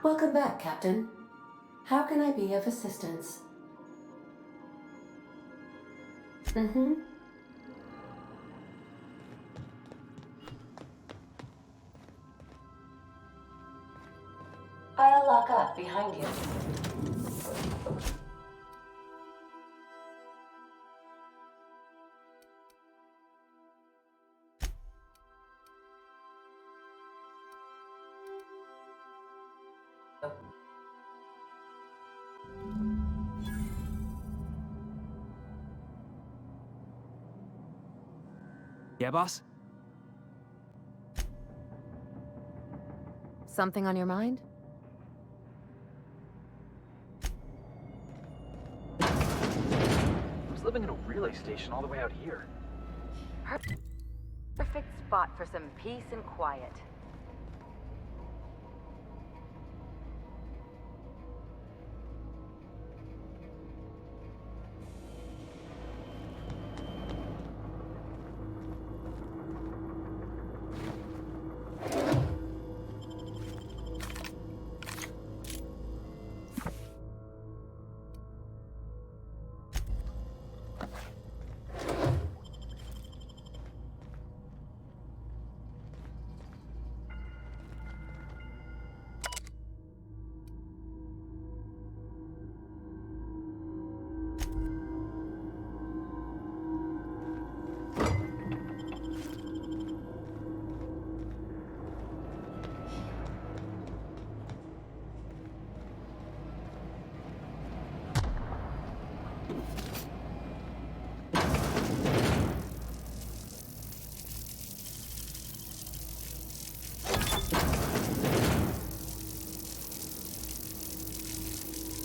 Welcome back, Captain. How can I be of assistance? Mm-hmm. I'll lock up behind you. Yeah, boss? Something on your mind? Who's living in a relay station all the way out here? Perfect spot for some peace and quiet.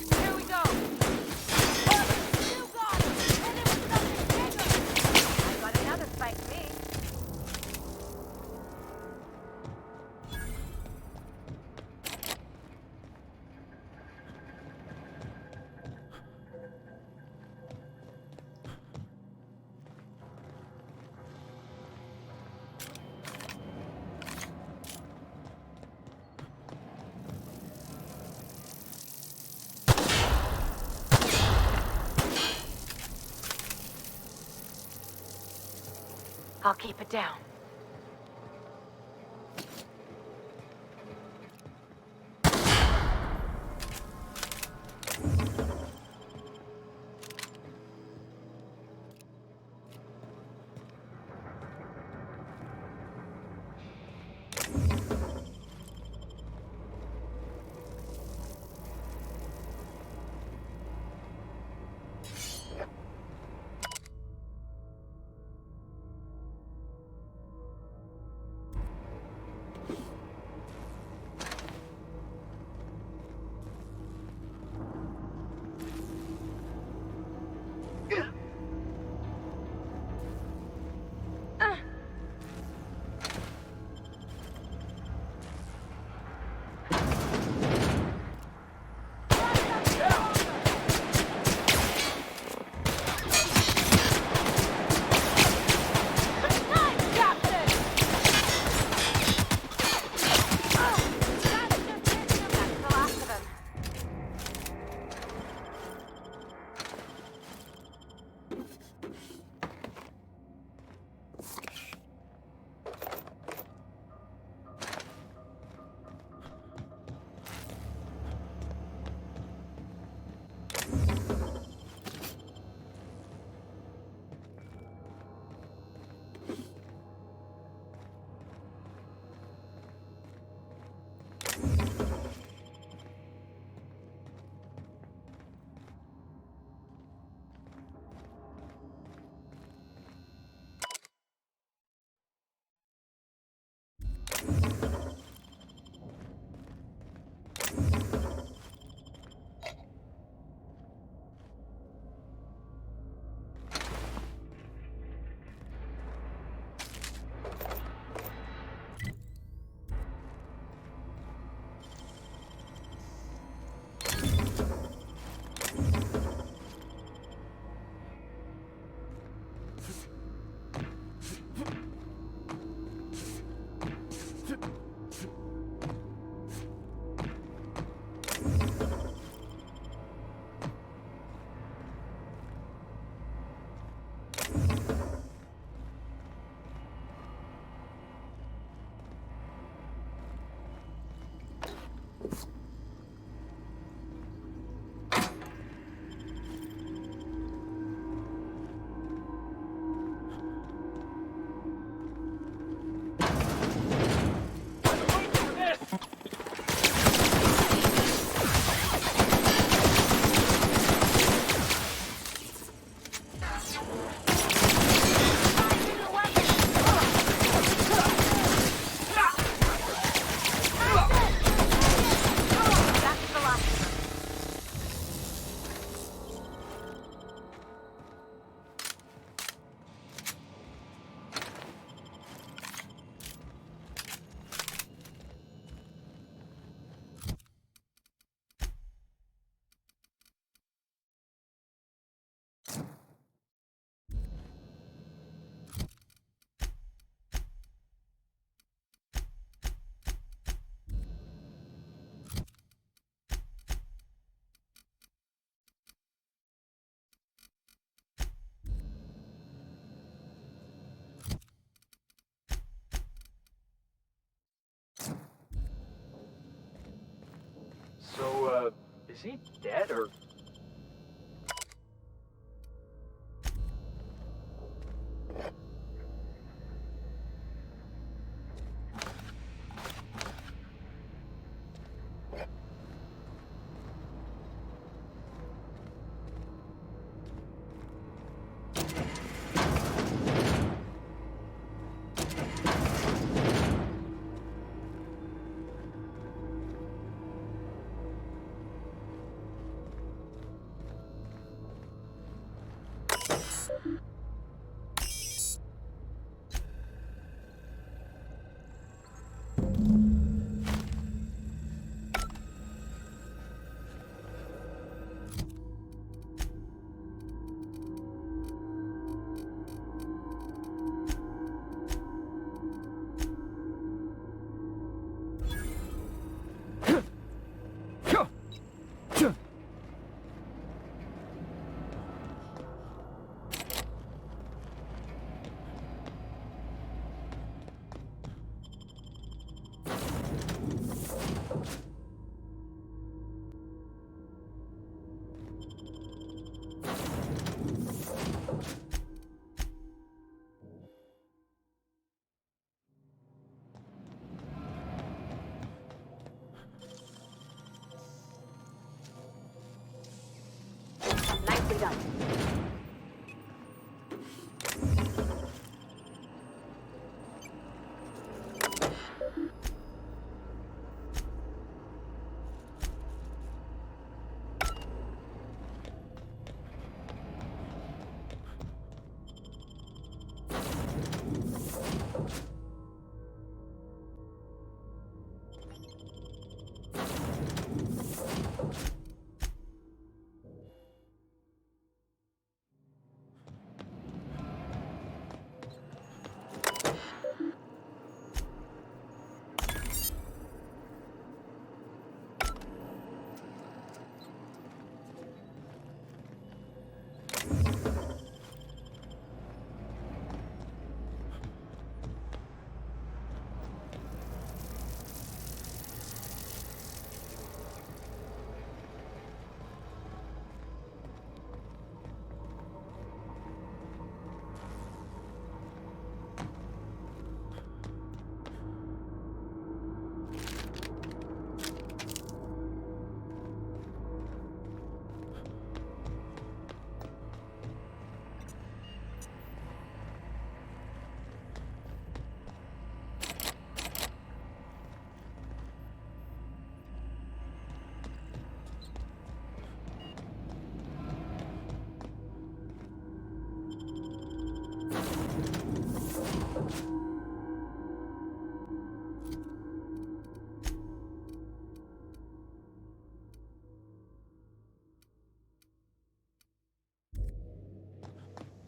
Here we go! You got it! And it was nothing bigger! I got another spike me. I'll keep it down. Is he dead or... Nicely done.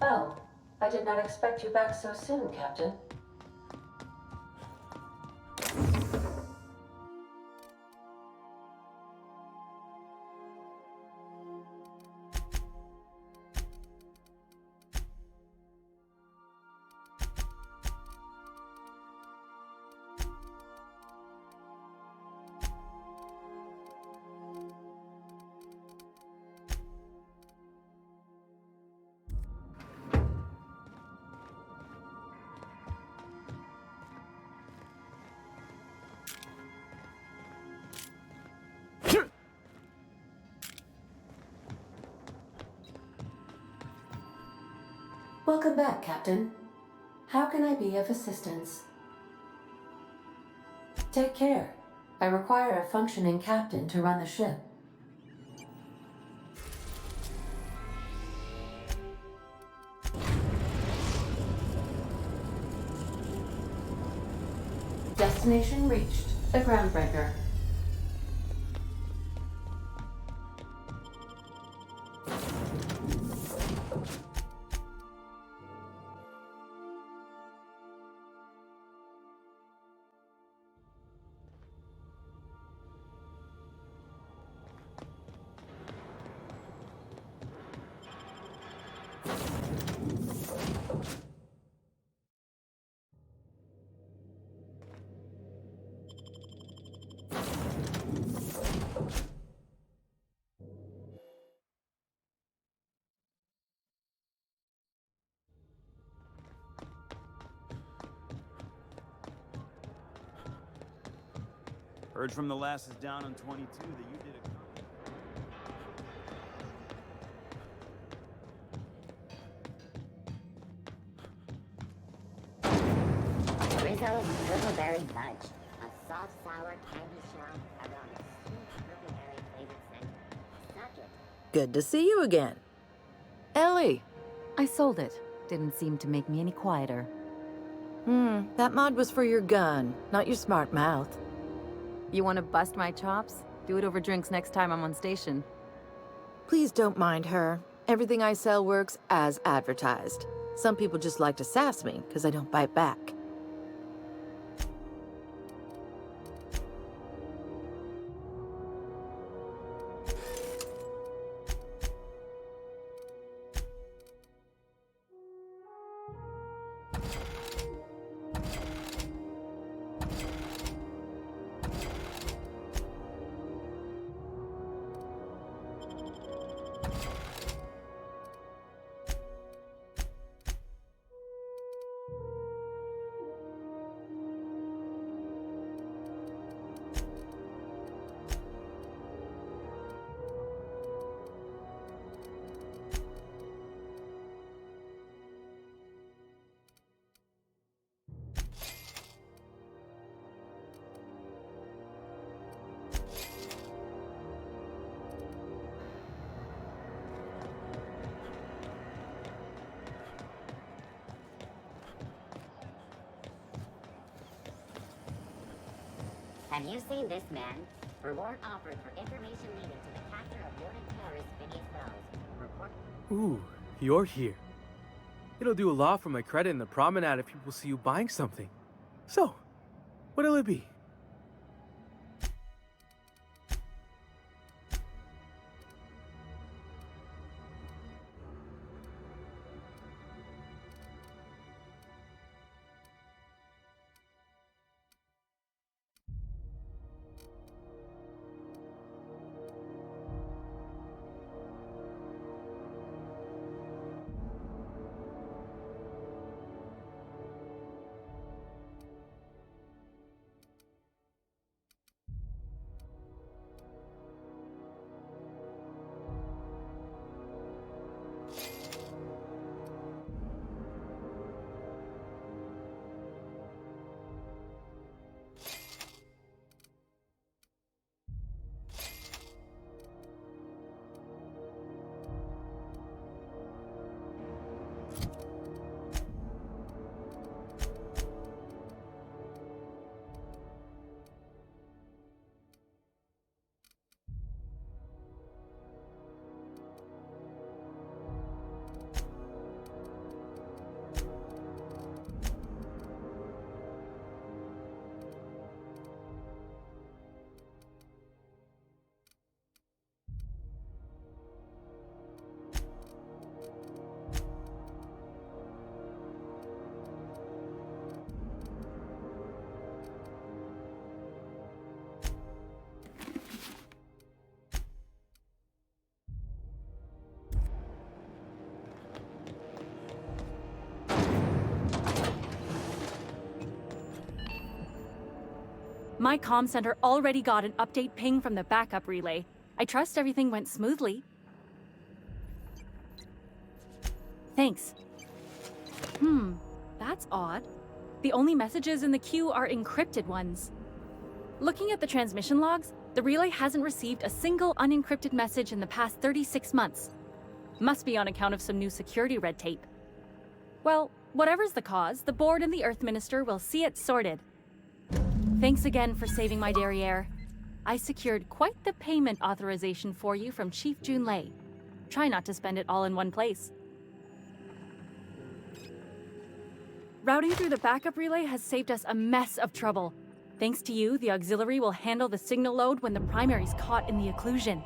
Oh, I did not expect you back so soon, Captain. Welcome back, Captain. How can I be of assistance? Take care. I require a functioning captain to run the ship. Destination reached. The groundbreaker. Heard from the lasses down on 22 that you did a... Rizzo's Purpleberry Fudge, a soft, sour candy shell around a sweet purpleberry flavored center. Suck it. Good to see you again. Ellie. I sold it. Didn't seem to make me any quieter. That mod was for your gun, not your smart mouth. You want to bust my chops? Do it over drinks next time I'm on station. Please don't mind her. Everything I sell works as advertised. Some people just like to sass me because I don't bite back. Have you seen this man? Reward offered for information leading to the capture of wanted terrorist Phineas Wells. Report. Ooh, you're here. It'll do a lot for my credit in the promenade if people see you buying something. So, what'll it be? My comm center already got an update ping from the backup relay. I trust everything went smoothly. Thanks. That's odd. The only messages in the queue are encrypted ones. Looking at the transmission logs, the relay hasn't received a single unencrypted message in the past 36 months. Must be on account of some new security red tape. Well, whatever's the cause, the board and the Earth Minister will see it sorted. Thanks again for saving my derriere. I secured quite the payment authorization for you from Chief Junlei. Try not to spend it all in one place. Routing through the backup relay has saved us a mess of trouble. Thanks to you, the auxiliary will handle the signal load when the primary's caught in the occlusion.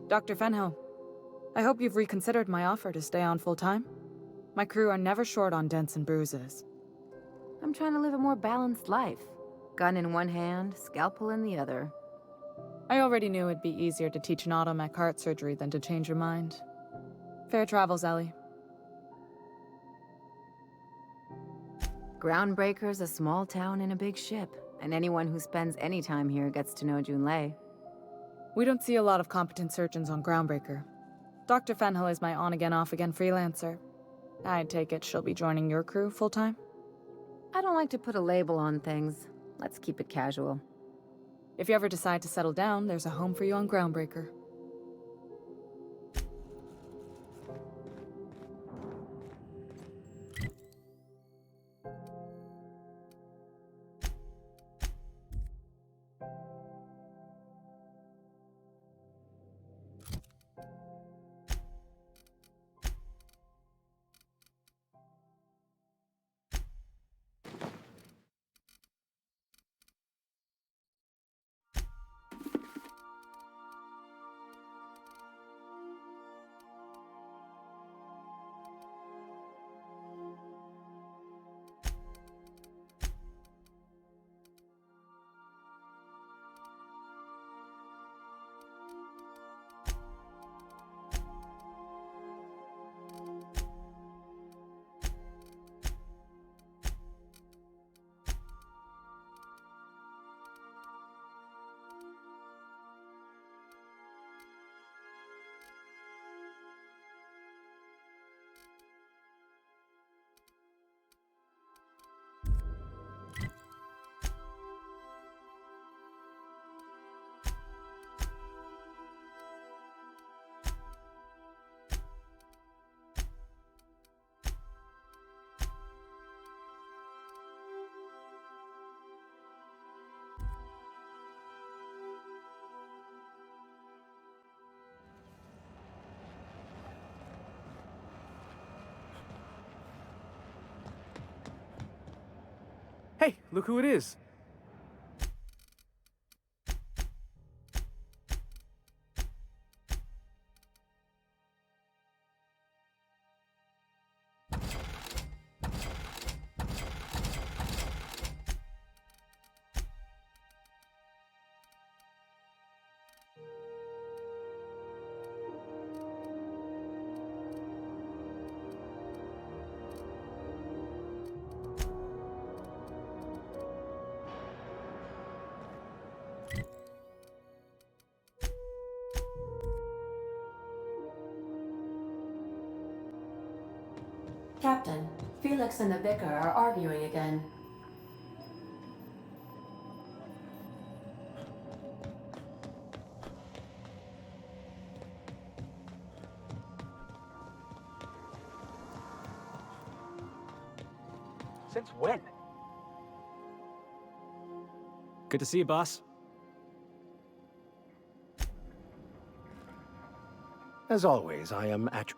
Dr. Fenho, I hope you've reconsidered my offer to stay on full-time. My crew are never short on dents and bruises. I'm trying to live a more balanced life. Gun in one hand, scalpel in the other. I already knew it'd be easier to teach an automech heart surgery than to change your mind. Fair travels, Ellie. Groundbreaker's a small town in a big ship, and anyone who spends any time here gets to know Junlei. We don't see a lot of competent surgeons on Groundbreaker. Dr. Fenhill is my on-again, off-again freelancer. I take it she'll be joining your crew full-time? I don't like to put a label on things. Let's keep it casual. If you ever decide to settle down, there's a home for you on Groundbreaker. Hey, look who it is. Captain, Felix and the vicar are arguing again. Since when? Good to see you, boss. As always, I am at...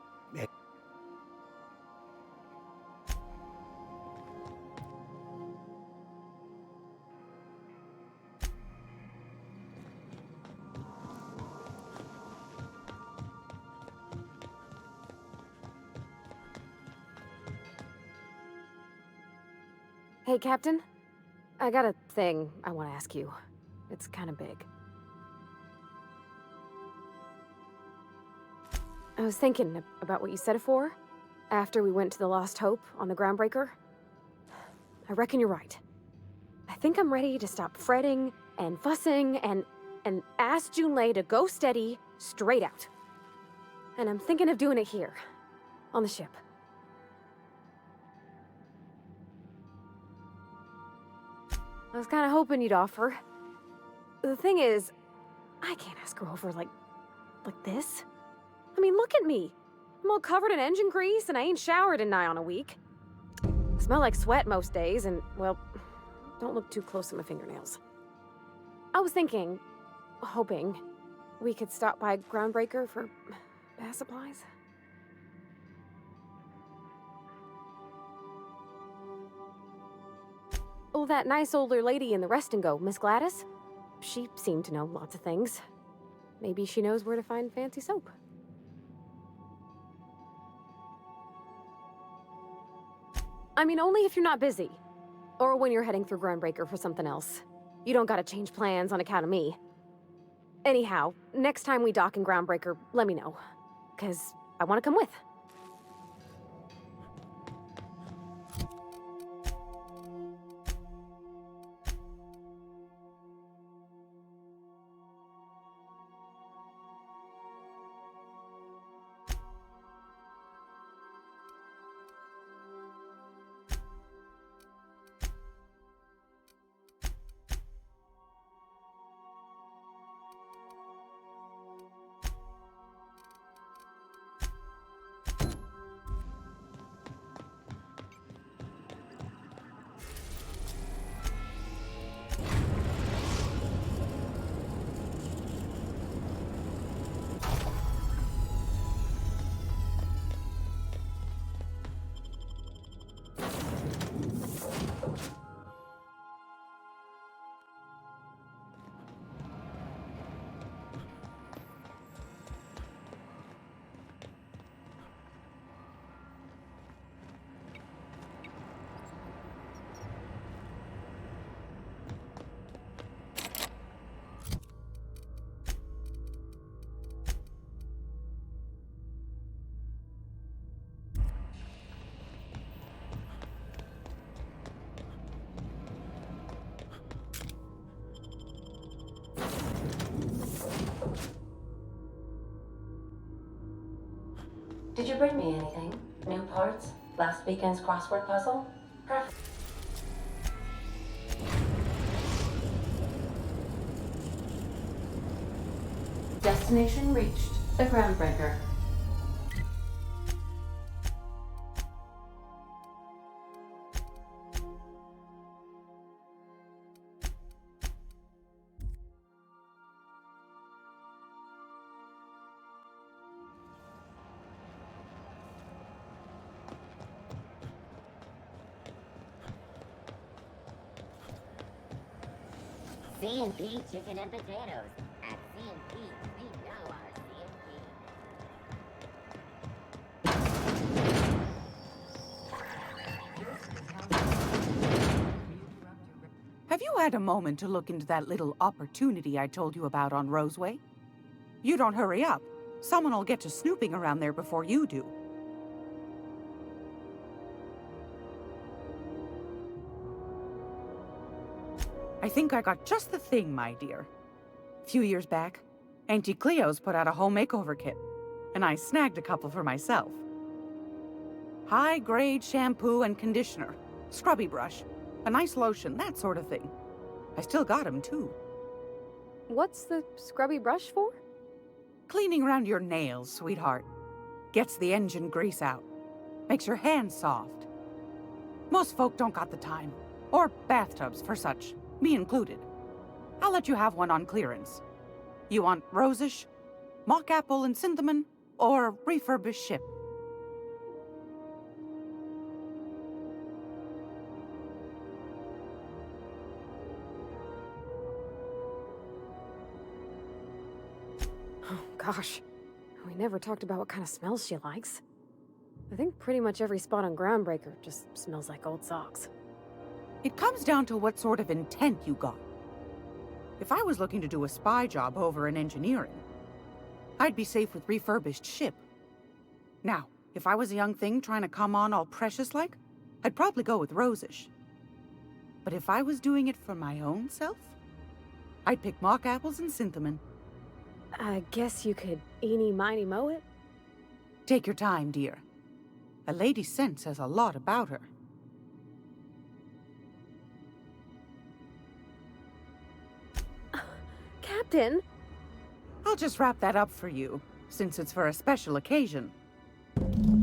Hey, Captain. I got a thing I want to ask you. It's kind of big. I was thinking about what you said afore, after we went to the Lost Hope on the Groundbreaker. I reckon you're right. I think I'm ready to stop fretting and fussing and ask Junlei to go steady, straight out. And I'm thinking of doing it here, on the ship. I was kind of hoping you'd offer. The thing is, I can't ask her over like this. I mean, look at me. I'm all covered in engine grease and I ain't showered in nigh on a week. I smell like sweat most days and, well, don't look too close at my fingernails. I was thinking, hoping, we could stop by Groundbreaker for bath supplies. Oh, that nice older lady in the rest and go, Miss Gladys? She seemed to know lots of things. Maybe she knows where to find fancy soap. I mean, only if you're not busy. Or when you're heading through Groundbreaker for something else. You don't gotta change plans on account of me. Anyhow, next time we dock in Groundbreaker, let me know. 'Cause I wanna come with. Did you bring me anything? New parts? Last weekend's crossword puzzle? Perfect. Destination reached. The Groundbreaker. C&P chicken and potatoes. At C&P, we know our C&P. Have you had a moment to look into that little opportunity I told you about on Roseway? You don't hurry up. Someone will get to snooping around there before you do. I think I got just the thing, my dear. A few years back, Auntie Cleo's put out a home makeover kit, and I snagged a couple for myself. High-grade shampoo and conditioner, scrubby brush, a nice lotion, that sort of thing. I still got 'em, too. What's the scrubby brush for? Cleaning around your nails, sweetheart. Gets the engine grease out. Makes your hands soft. Most folk don't got the time. Or bathtubs for such. Me included. I'll let you have one on clearance. You want rosish, mock apple and cinnamon, or refurbished ship? Oh, gosh. We never talked about what kind of smells she likes. I think pretty much every spot on Groundbreaker just smells like old socks. It comes down to what sort of intent you got. If I was looking to do a spy job over in engineering, I'd be safe with refurbished ship. Now, if I was a young thing trying to come on all precious-like, I'd probably go with rosish. But if I was doing it for my own self, I'd pick mock apples and cinnamon. I guess you could eeny, miny, moe it? Take your time, dear. A lady's scent says a lot about her. Captain! I'll just wrap that up for you, since it's for a special occasion.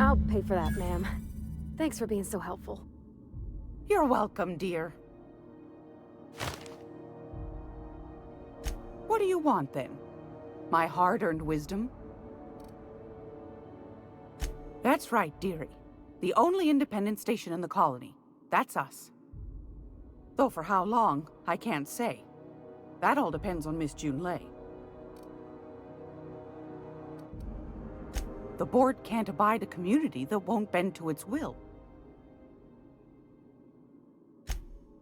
I'll pay for that, ma'am. Thanks for being so helpful. You're welcome, dear. What do you want, then? My hard-earned wisdom? That's right, dearie. The only independent station in the colony. That's us. Though for how long, I can't say. That all depends on Miss Junlei. The board can't abide a community that won't bend to its will.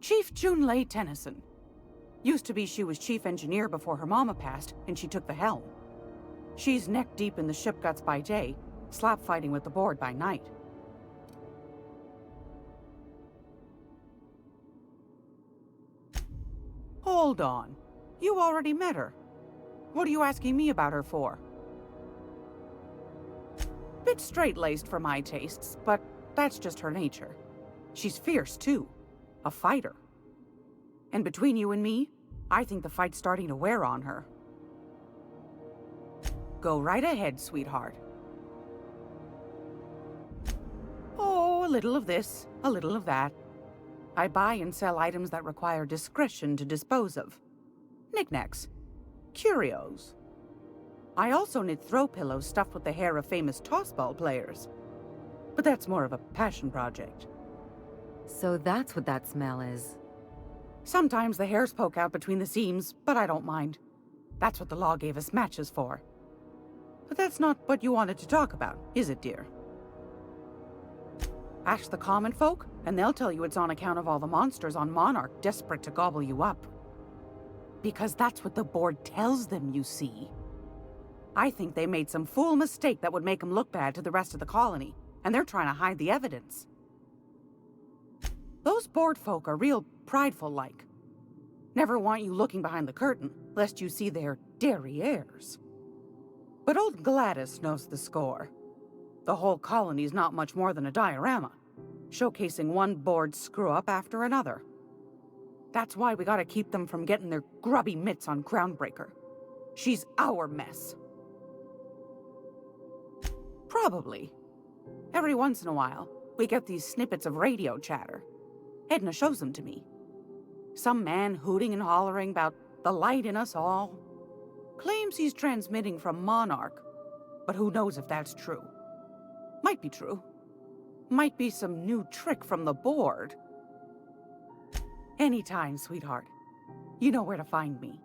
Chief Junlei Tennyson. Used to be she was chief engineer before her mama passed, and she took the helm. She's neck-deep in the ship guts by day, slap-fighting with the board by night. Hold on. You already met her. What are you asking me about her for? Bit straight-laced for my tastes, but that's just her nature. She's fierce, too. A fighter. And between you and me, I think the fight's starting to wear on her. Go right ahead, sweetheart. Oh, a little of this, a little of that. I buy and sell items that require discretion to dispose of. Knickknacks. Curios. I also knit throw pillows stuffed with the hair of famous tossball players. But that's more of a passion project. So that's what that smell is. Sometimes the hairs poke out between the seams, but I don't mind. That's what the law gave us matches for. But that's not what you wanted to talk about, is it, dear? Ask the common folk, and they'll tell you it's on account of all the monsters on Monarch desperate to gobble you up. Because that's what the board tells them, you see. I think they made some fool mistake that would make them look bad to the rest of the colony, and they're trying to hide the evidence. Those board folk are real prideful-like. Never want you looking behind the curtain, lest you see their derrieres. But old Gladys knows the score. The whole colony's not much more than a diorama, showcasing one bored screw-up after another. That's why we gotta keep them from getting their grubby mitts on Groundbreaker. She's our mess. Probably. Every once in a while, we get these snippets of radio chatter. Edna shows them to me. Some man hooting and hollering about the light in us all. Claims he's transmitting from Monarch, but who knows if that's true. Might be true. Might be some new trick from the board. Anytime, sweetheart. You know where to find me.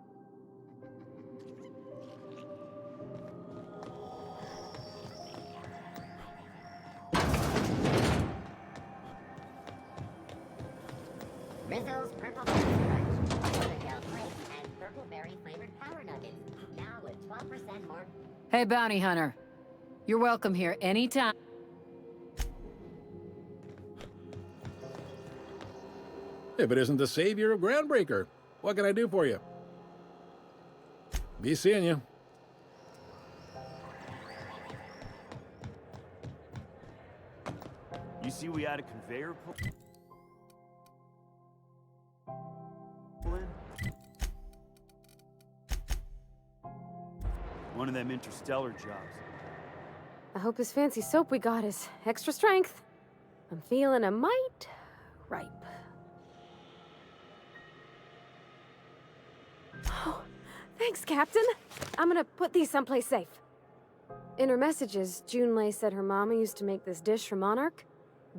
Rizzo's Purple Berry Crunch, Gel Flakes, and Purple Berry flavored Power Nuggets. Now with 12% more. Hey, Bounty Hunter. You're welcome here anytime. If it isn't the savior of Groundbreaker, what can I do for you? Be seeing you. You see we had a conveyor pull in? One of them interstellar jobs. I hope this fancy soap we got is extra strength. I'm feeling a mite ripe. Oh, thanks, Captain. I'm gonna put these someplace safe. In her messages, Junlei said her mama used to make this dish for Monarch.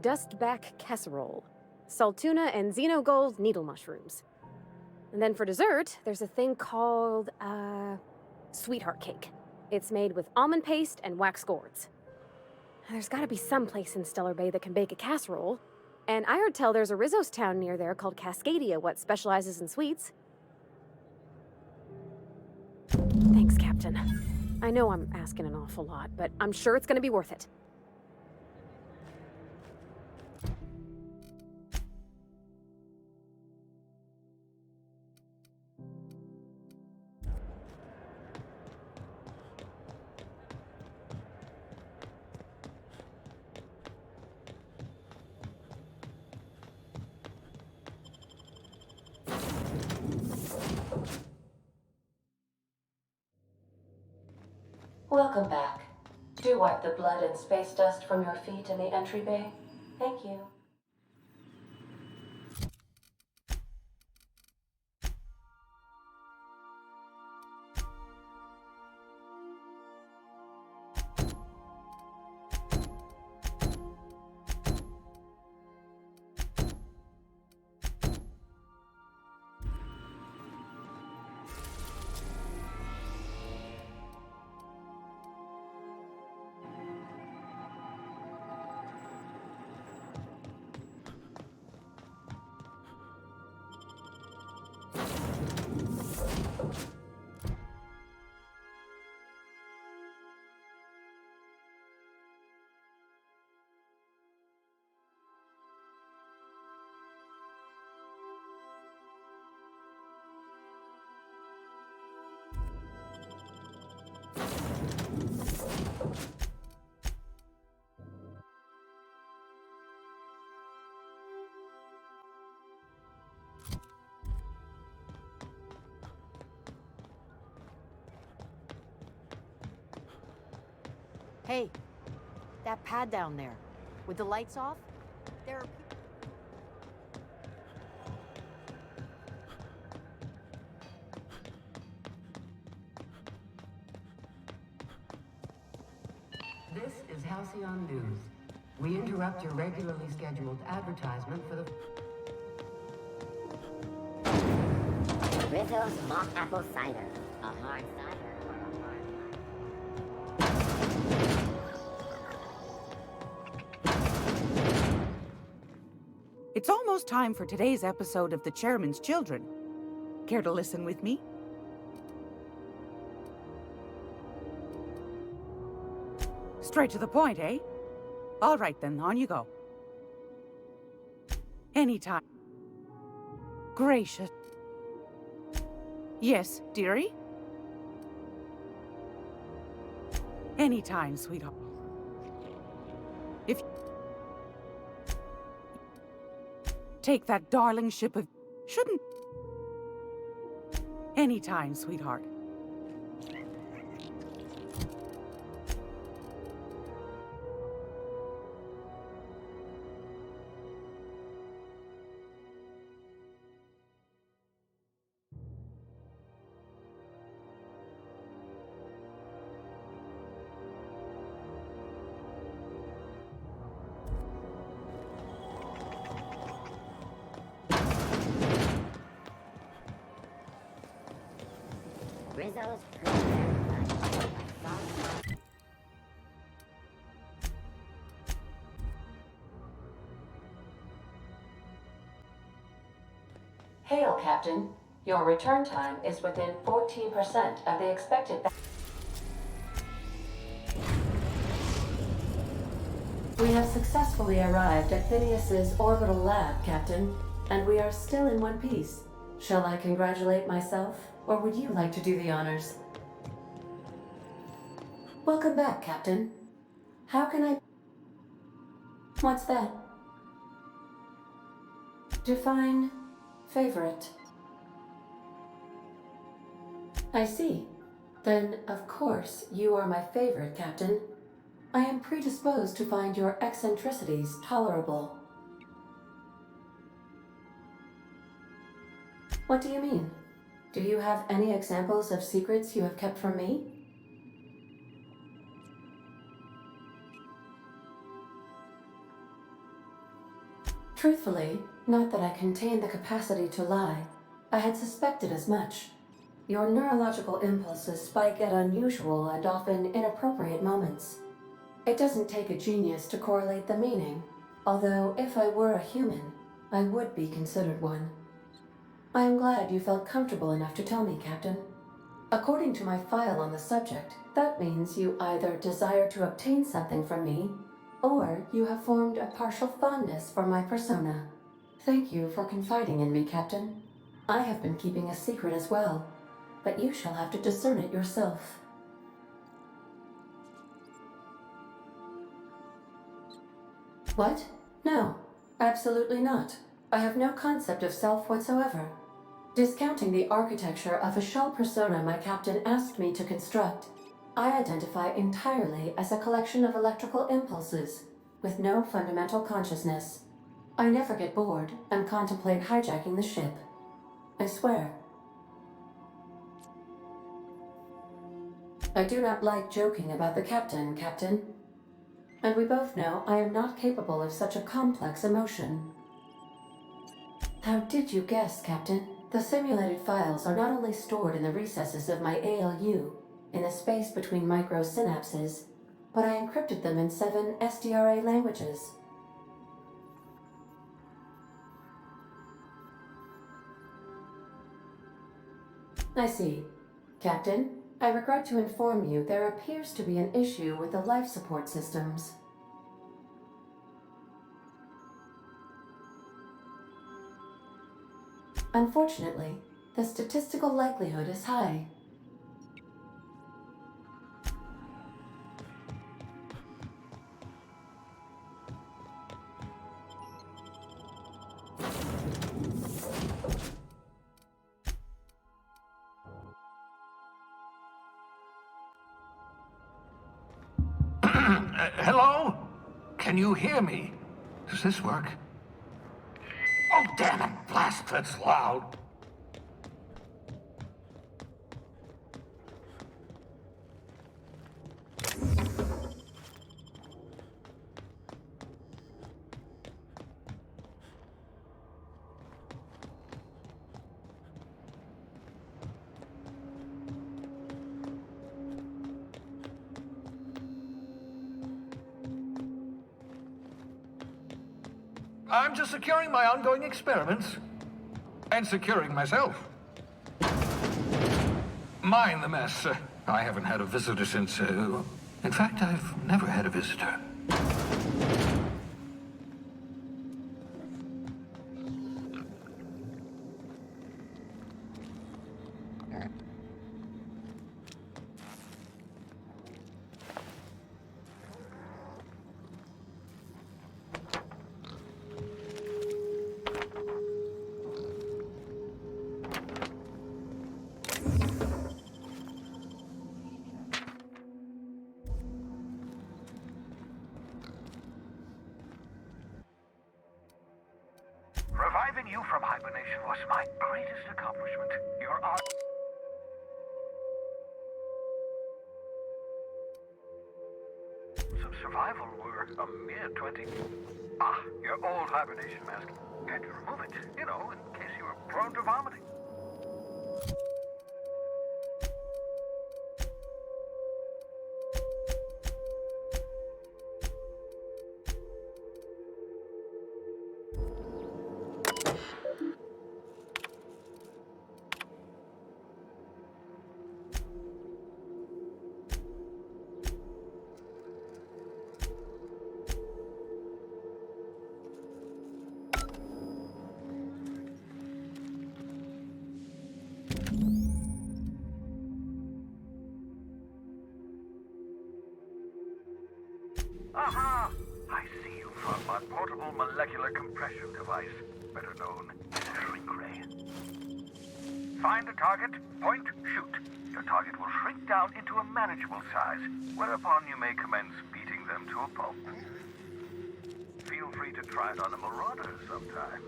Dustback casserole. Salt tuna and xenogold needle mushrooms. And then for dessert, there's a thing called, sweetheart cake. It's made with almond paste and wax gourds. There's gotta be some place in Stellar Bay that can bake a casserole. And I heard tell there's a Rizzo's town near there called Cascadia, what specializes in sweets. Thanks, Captain. I know I'm asking an awful lot, but I'm sure it's gonna be worth it. Welcome back. Do wipe the blood and space dust from your feet in the entry bay. Thank you. Hey, that pad down there, with the lights off, there are people. This is Halcyon News. We interrupt your regularly scheduled advertisement for the... Rizzo's Mock Apple Cider. A hard cider or a hard It's almost time for today's episode of The Chairman's Children. Care to listen with me? Straight to the point, eh? All right then, on you go. Anytime. Gracious. Yes, dearie? Anytime, sweetheart. If take that darling ship of... Shouldn't... Anytime, sweetheart. Rizzo's Blueberry Fudge. A soft sour... Hail, Captain. Your return time is within 14% of the expected. We have successfully arrived at Phineas's orbital lab, Captain, and we are still in one piece. Shall I congratulate myself, or would you like to do the honors? Welcome back, Captain. How can I... What's that? Define favorite. I see. Then, of course, you are my favorite, Captain. I am predisposed to find your eccentricities tolerable. What do you mean? Do you have any examples of secrets you have kept from me? Truthfully, not that I contain the capacity to lie. I had suspected as much. Your neurological impulses spike at unusual and often inappropriate moments. It doesn't take a genius to correlate the meaning, although if I were a human, I would be considered one. I am glad you felt comfortable enough to tell me, Captain. According to my file on the subject, that means you either desire to obtain something from me, or you have formed a partial fondness for my persona. Thank you for confiding in me, Captain. I have been keeping a secret as well, but you shall have to discern it yourself. What? No, absolutely not. I have no concept of self whatsoever. Discounting the architecture of a shell persona my captain asked me to construct, I identify entirely as a collection of electrical impulses, with no fundamental consciousness. I never get bored and contemplate hijacking the ship. I swear. I do not like joking about the captain, Captain. And we both know I am not capable of such a complex emotion. How did you guess, Captain? The simulated files are not only stored in the recesses of my ALU, in the space between microsynapses, but I encrypted them in 7 SDRA languages. I see. Captain, I regret to inform you there appears to be an issue with the life support systems. Unfortunately, the statistical likelihood is high. Hello? Can you hear me? Does this work? Oh, damn it! Blast, that's loud. I'm just securing my ongoing experiments. And securing myself. Mind the mess. I haven't had a visitor since, in fact, I've never had a visitor. you from hibernation was my greatest accomplishment. Your odds of survival were a mere 20. Ah, your old hibernation mask. Had to remove it, you know, in case you were prone to vomiting. Aha! I see you found my portable molecular compression device, better known as a shrink ray. Find a target, point, shoot. Your target will shrink down into a manageable size, whereupon you may commence beating them to a pulp. Feel free to try it on a marauder sometime.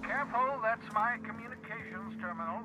Careful, that's my communications terminal.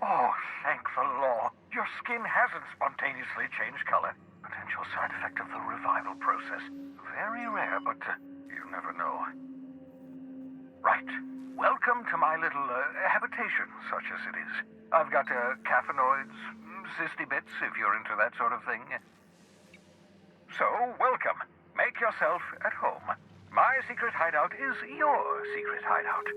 Oh, thank the law. Your skin hasn't spontaneously changed color. Potential side effect of the revival process. Very rare, but you never know. Right. Welcome to my little habitation, such as it is. I've got caffeinoids, cysty bits, if you're into that sort of thing. So, welcome. Make yourself at home. My secret hideout is your secret hideout.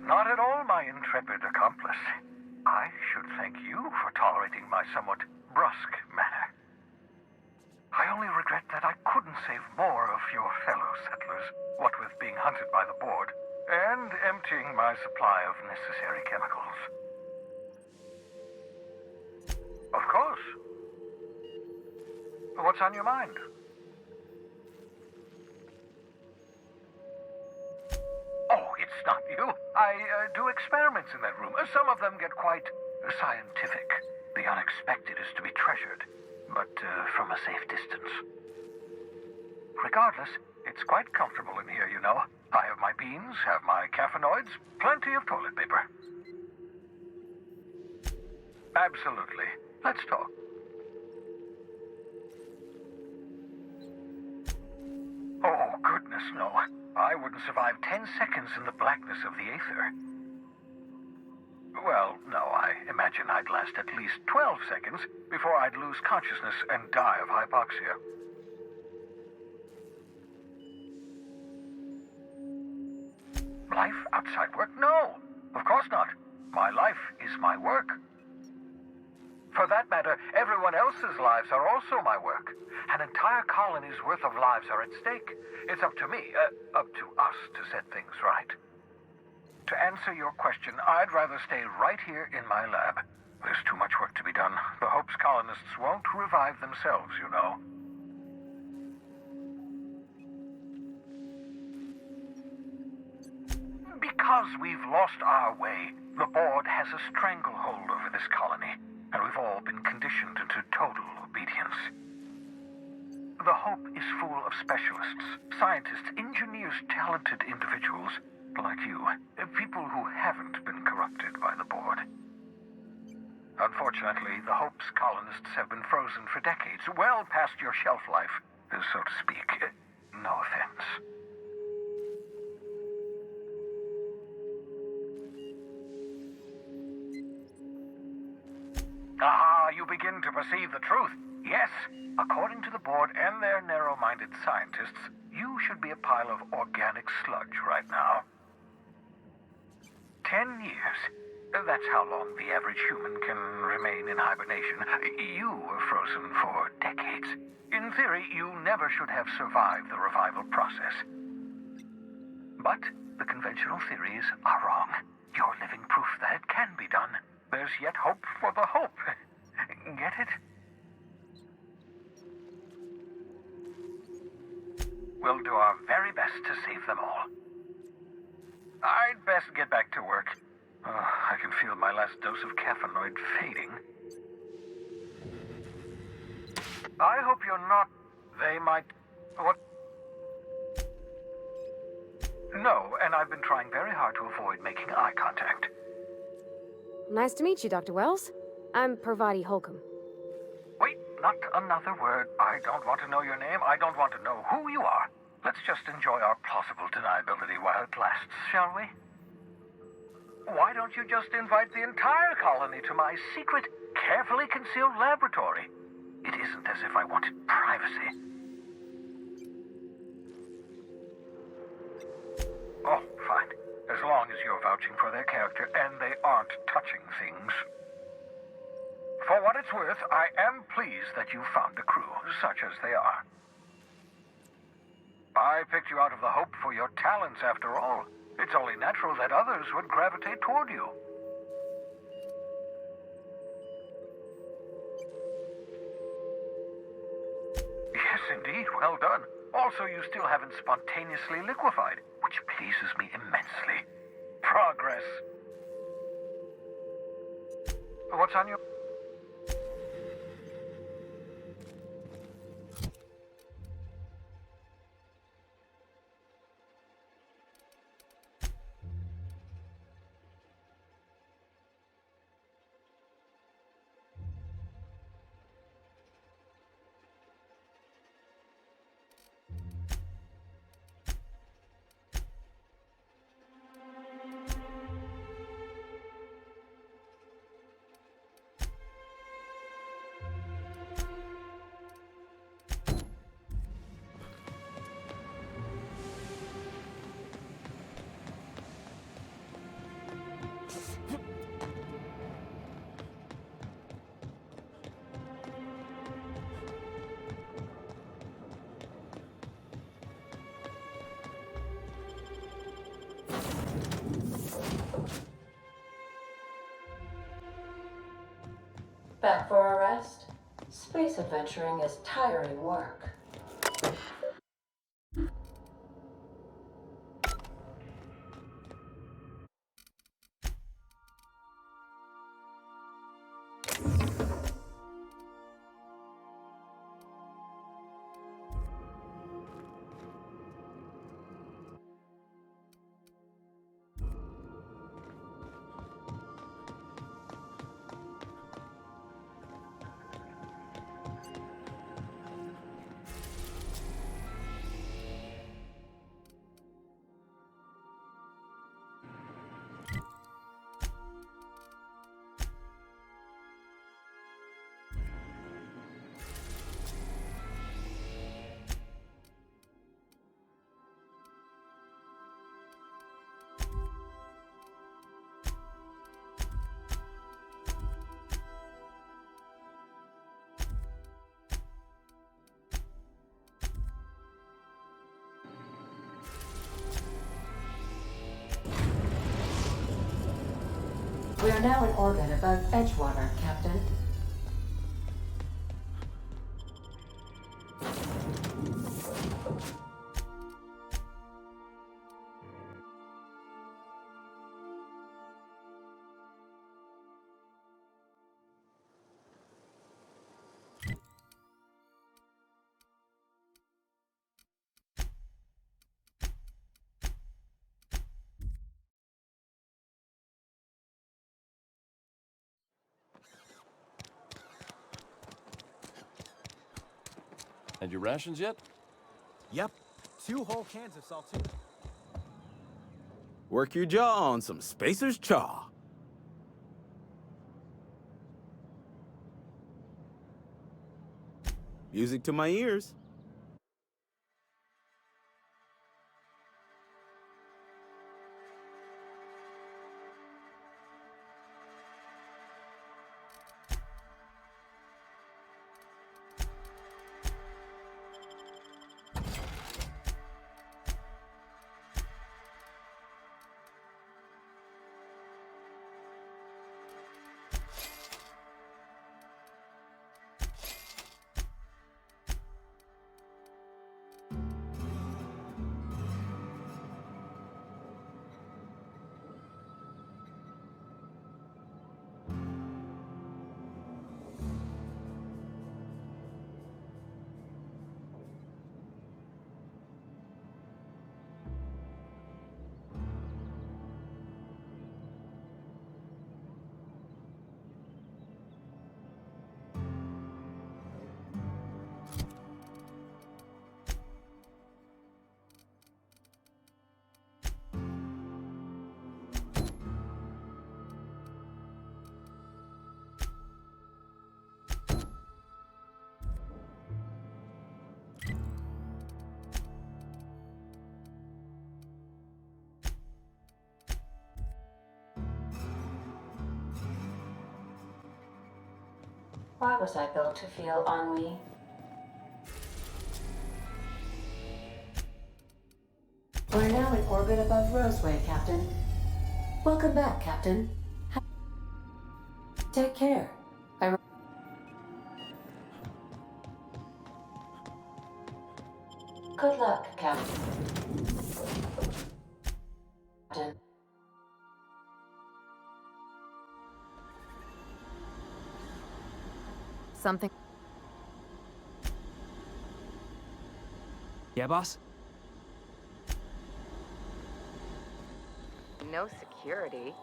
Not at all, my intrepid accomplice. I should thank you for tolerating my somewhat brusque manner. I only regret that I couldn't save more of your fellow settlers, what with being hunted by the board, and emptying my supply of necessary chemicals. Of course. What's on your mind? Oh, it's not you. I do experiments in that room. Some of them get quite scientific. The unexpected is to be treasured, but from a safe distance. Regardless, it's quite comfortable in here, you know. I have my beans, have my caffeinoids, plenty of toilet paper. Absolutely. Let's talk. Oh, goodness, no. I wouldn't survive 10 seconds in the blackness of the aether. Well, no, I imagine I'd last at least 12 seconds before I'd lose consciousness and die of hypoxia. Life outside work? No, of course not. My life is my work. For that matter, everyone else's lives are also my work. An entire colony's worth of lives are at stake. It's up to me, up to us to set things right. To answer your question, I'd rather stay right here in my lab. There's too much work to be done. The Hope's colonists won't revive themselves, you know. Because we've lost our way, the board has a stranglehold over this colony, and we've all been conditioned into total obedience. The Hope is full of specialists, scientists, engineers, talented individuals like you, people who haven't been corrupted by the board. Unfortunately, the Hope's colonists have been frozen for decades, well past your shelf life, so to speak. No offense. Ah, you begin to perceive the truth. Yes, according to the board and their narrow-minded scientists, you should be a pile of organic sludge right now. 10 years. That's how long the average human can remain in hibernation. You were frozen for decades. In theory, you never should have survived the revival process. But the conventional theories are wrong. You're living proof that it can be done. There's yet hope for the Hope. Get it? We'll do our very best to save them all. I'd best get back to work. I can feel my last dose of caffeinoid fading. I hope you're not... They might... What? No, and I've been trying very hard to avoid making eye contact. Nice to meet you, Dr. Wells. I'm Parvati Holcomb. Wait, not another word. I don't want to know your name. I don't want to know who you are. Let's just enjoy our plausible deniability while it lasts, shall we? Why don't you just invite the entire colony to my secret, carefully concealed laboratory? It isn't as if I wanted privacy. Oh, fine. As long as you're vouching for their character and they aren't touching things. For what it's worth, I am pleased that you found a crew, such as they are. I picked you out of the Hope for your talents, after all. It's only natural that others would gravitate toward you. Yes, indeed, well done. Also, you still haven't spontaneously liquefied, which pleases me immensely. Progress. What's on your... Back for a rest? Space adventuring is tiring work. We are now in orbit above Edgewater, Captain. Had your rations yet? Yep. 2 whole cans of saltine. Work your jaw on some Spacer's Chaw. Music to my ears. Why was I built to feel ennui? We're now in orbit above Roseway, Captain. Welcome back, Captain. Take care. Good luck, Captain. Something. Yeah, boss? No security.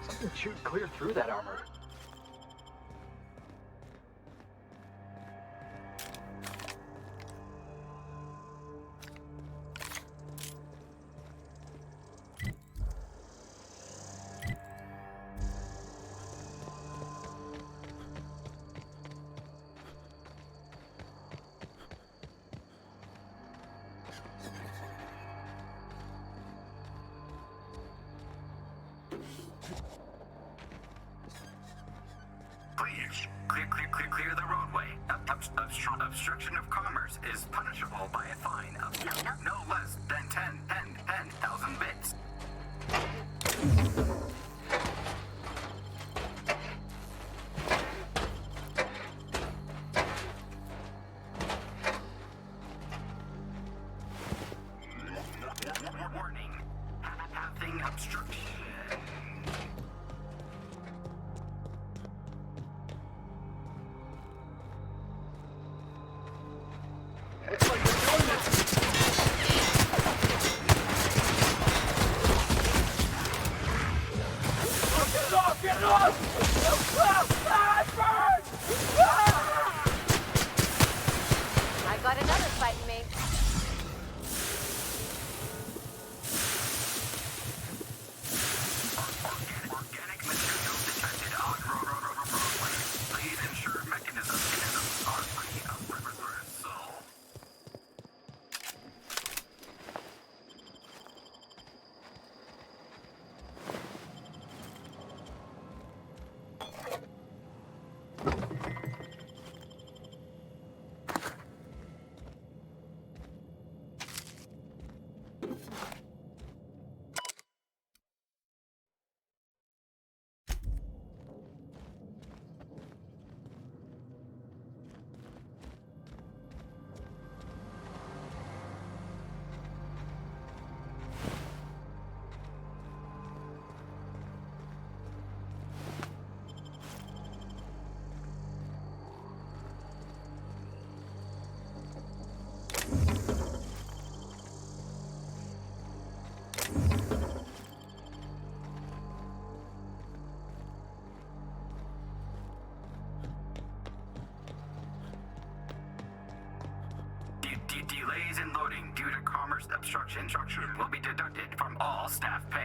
Something chewed clear through that armor. Please, clear the roadway. Obstruction of commerce is punishable by a fine of no less than 10,000 bits. Warning, having obstruction. I got another fighting me. Organic materials detected on roadway. Please ensure mechanisms are free of reversal. Delays in loading due to commerce obstruction will be deducted from all staff pay.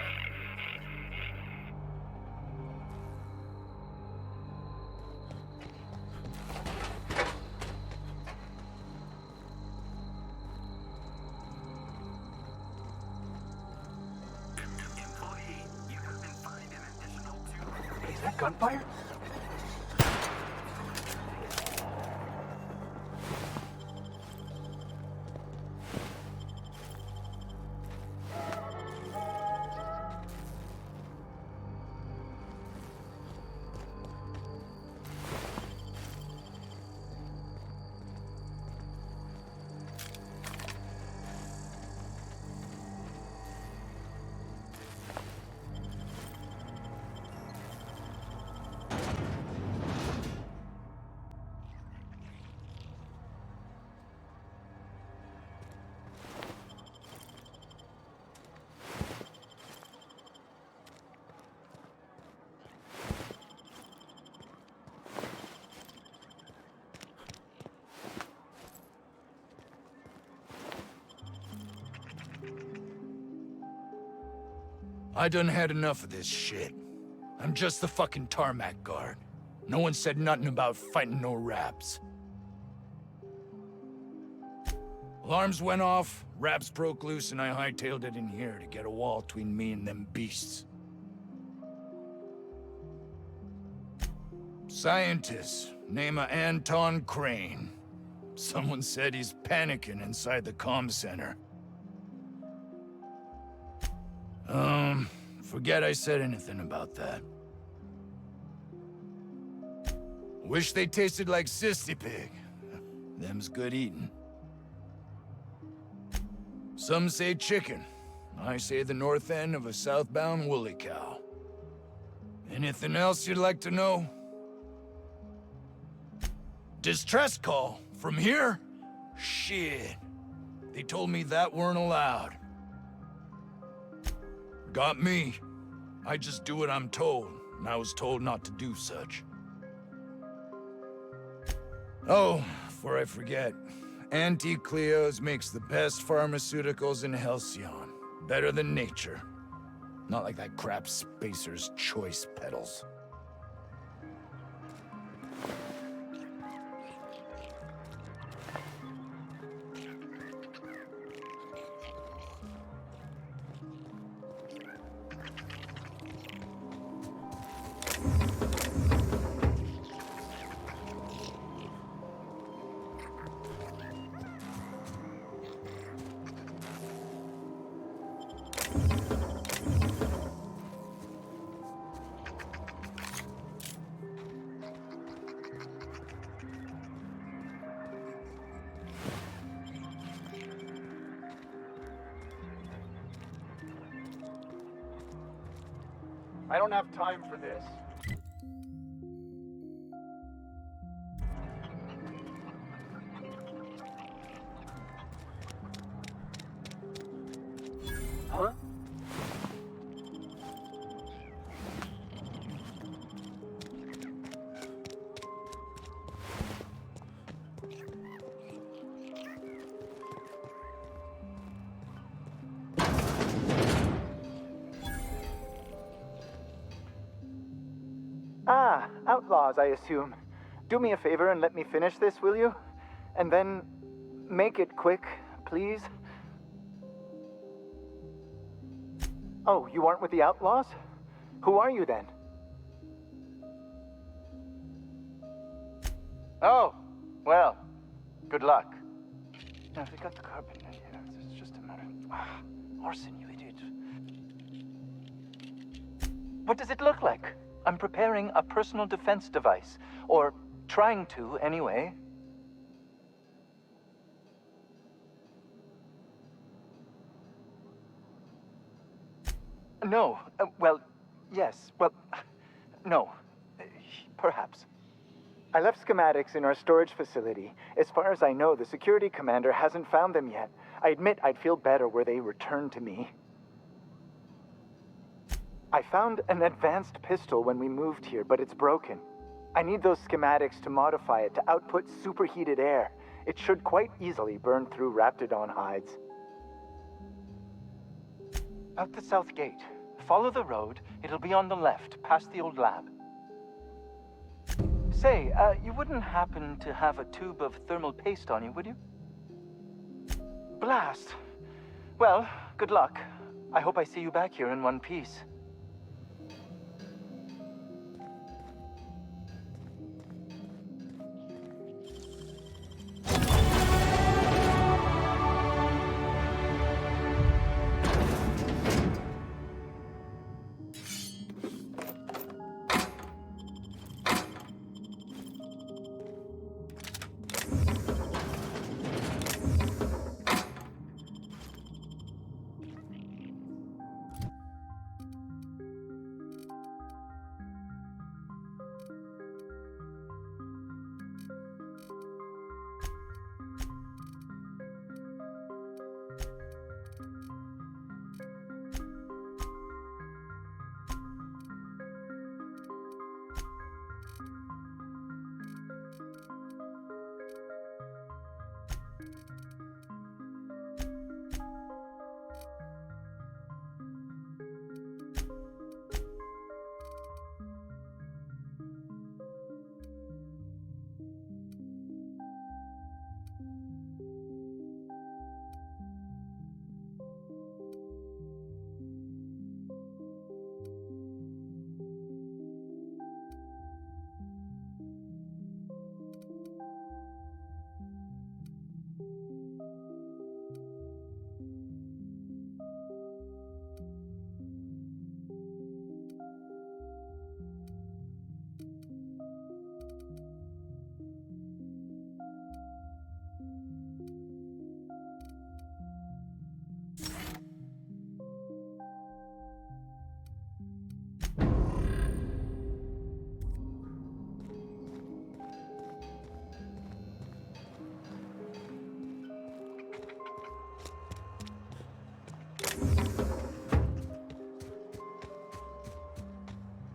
Employee, you have been fined an additional $2. Is that gunfire? I done had enough of this shit. I'm just the fucking tarmac guard. No one said nothing about fighting no raps. Alarms went off, raps broke loose, and I hightailed it in here to get a wall between me and them beasts. Scientist, name of Anton Crane. Someone said he's panicking inside the comm center. Forget I said anything about that. Wish they tasted like Sissy Pig. Them's good eating. Some say chicken. I say the north end of a southbound woolly cow. Anything else you'd like to know? Distress call? From here? Shit. They told me that weren't allowed. Got me. I just do what I'm told, and I was told not to do such. Oh, before I forget, Auntie Cleo's makes the best pharmaceuticals in Halcyon. Better than nature. Not like that crap Spacer's Choice peddles. I don't have time for this. Huh? outlaws, I assume. Do me a favor and let me finish this, will you? And then make it quick, please. Oh, you aren't with the outlaws? Who are you then? Oh, well, good luck. Now, we got the carpet in here. It's just a matter. Arson, you idiot. What does it look like? I'm preparing a personal defense device. Or trying to, anyway. No. Well, yes. Well, no. Perhaps. I left schematics in our storage facility. As far as I know, the security commander hasn't found them yet. I admit I'd feel better were they returned to me. I found an advanced pistol when we moved here, but it's broken. I need those schematics to modify it to output superheated air. It should quite easily burn through Raptidon hides. Out the south gate. Follow the road. It'll be on the left, past the old lab. Say, you wouldn't happen to have a tube of thermal paste on you, would you? Blast. Well, good luck. I hope I see you back here in one piece.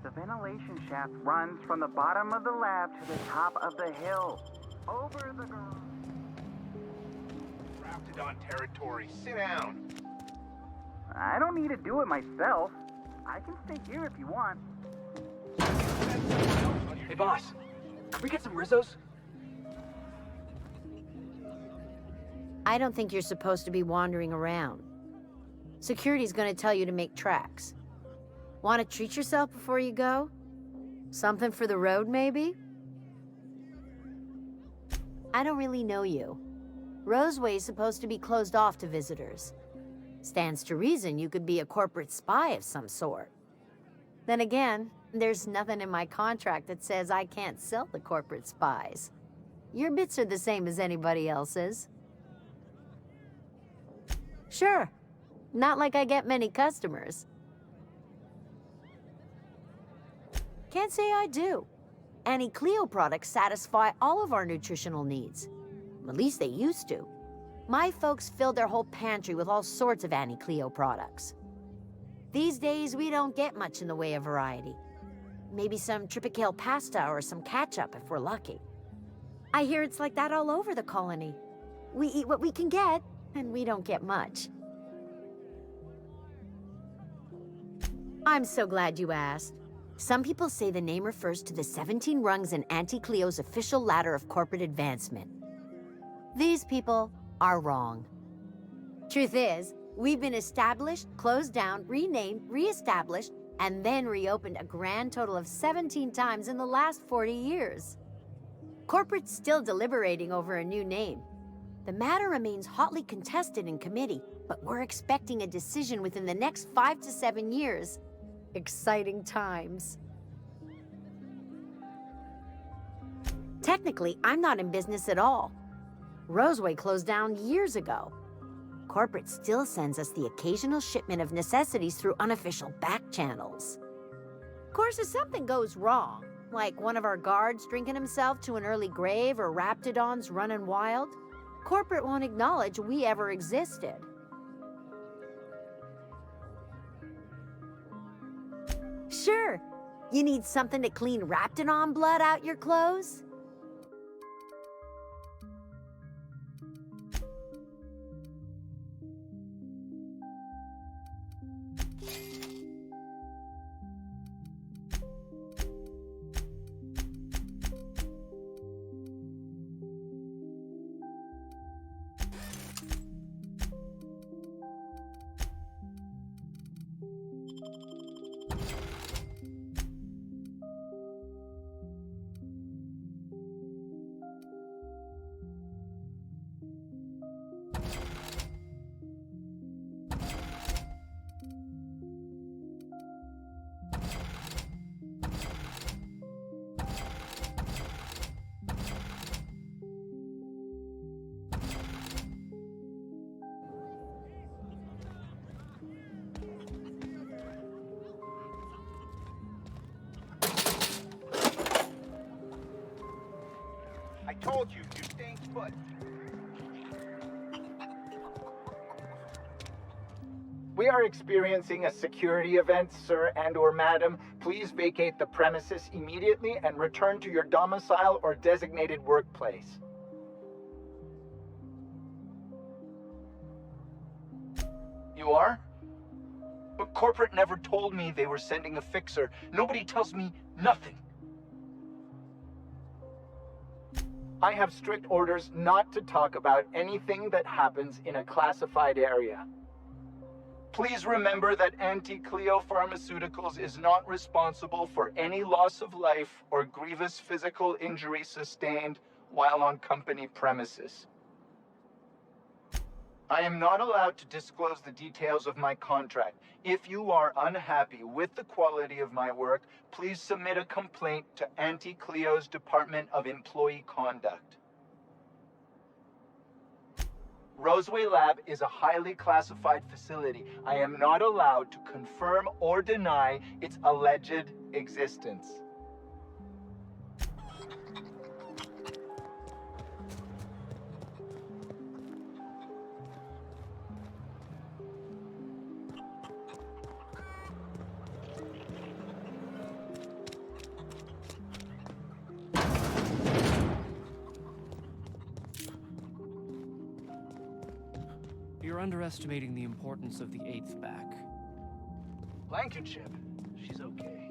The ventilation shaft runs from the bottom of the lab to the top of the hill. Over the garage. Raptidon territory. Sit down. I don't need to do it myself. I can stay here if you want. Hey, boss. Can we get some Rizzos? I don't think you're supposed to be wandering around. Security's gonna tell you to make tracks. Want to treat yourself before you go? Something for the road, maybe? I don't really know you. Roseway's supposed to be closed off to visitors. Stands to reason you could be a corporate spy of some sort. Then again, there's nothing in my contract that says I can't sell to corporate spies. Your bits are the same as anybody else's. Sure. Not like I get many customers. Can't say I do. Annie Cleo products satisfy all of our nutritional needs. At least they used to. My folks filled their whole pantry with all sorts of Annie Cleo products. These days, we don't get much in the way of variety. Maybe some Tripicale pasta or some ketchup if we're lucky. I hear it's like that all over the colony. We eat what we can get, and we don't get much. I'm so glad you asked. Some people say the name refers to the 17 rungs in Auntie Cleo's official ladder of corporate advancement. These people are wrong. Truth is, we've been established, closed down, renamed, re-established, and then reopened a grand total of 17 times in the last 40 years. Corporate's still deliberating over a new name. The matter remains hotly contested in committee, but we're expecting a decision within the next 5 to 7 years. Exciting times. Technically, I'm not in business at all. Roseway closed down years ago. Corporate still sends us the occasional shipment of necessities through unofficial back channels. Of course, if something goes wrong, like one of our guards drinking himself to an early grave or raptidons running wild, corporate won't acknowledge we ever existed. Sure, you need something to clean raptidon blood out your clothes? I told you, you're staying put. We are experiencing a security event, sir and/or madam. Please vacate the premises immediately and return to your domicile or designated workplace. You are? But corporate never told me they were sending a fixer. Nobody tells me nothing. I have strict orders not to talk about anything that happens in a classified area. Please remember that Auntie Cleo Pharmaceuticals is not responsible for any loss of life or grievous physical injury sustained while on company premises. I am not allowed to disclose the details of my contract. If you are unhappy with the quality of my work, please submit a complaint to Auntie Cleo's Department of Employee Conduct. Roseway Lab is a highly classified facility. I am not allowed to confirm or deny its alleged existence. You're underestimating the importance of the 8th back. Blankenship, she's okay.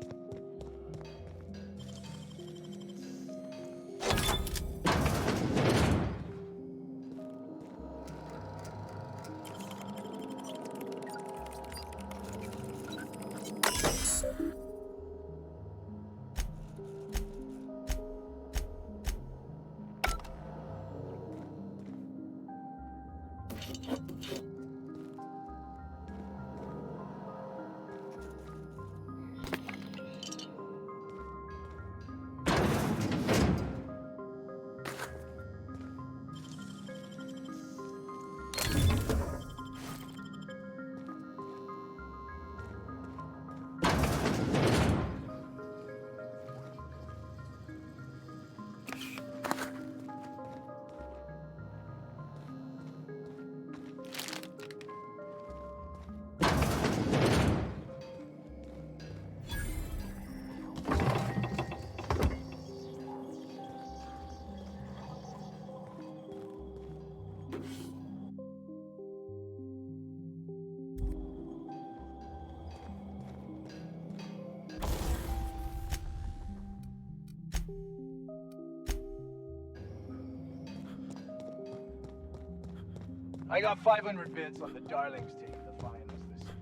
I got 500 bits on the Darlings taking the finals this year.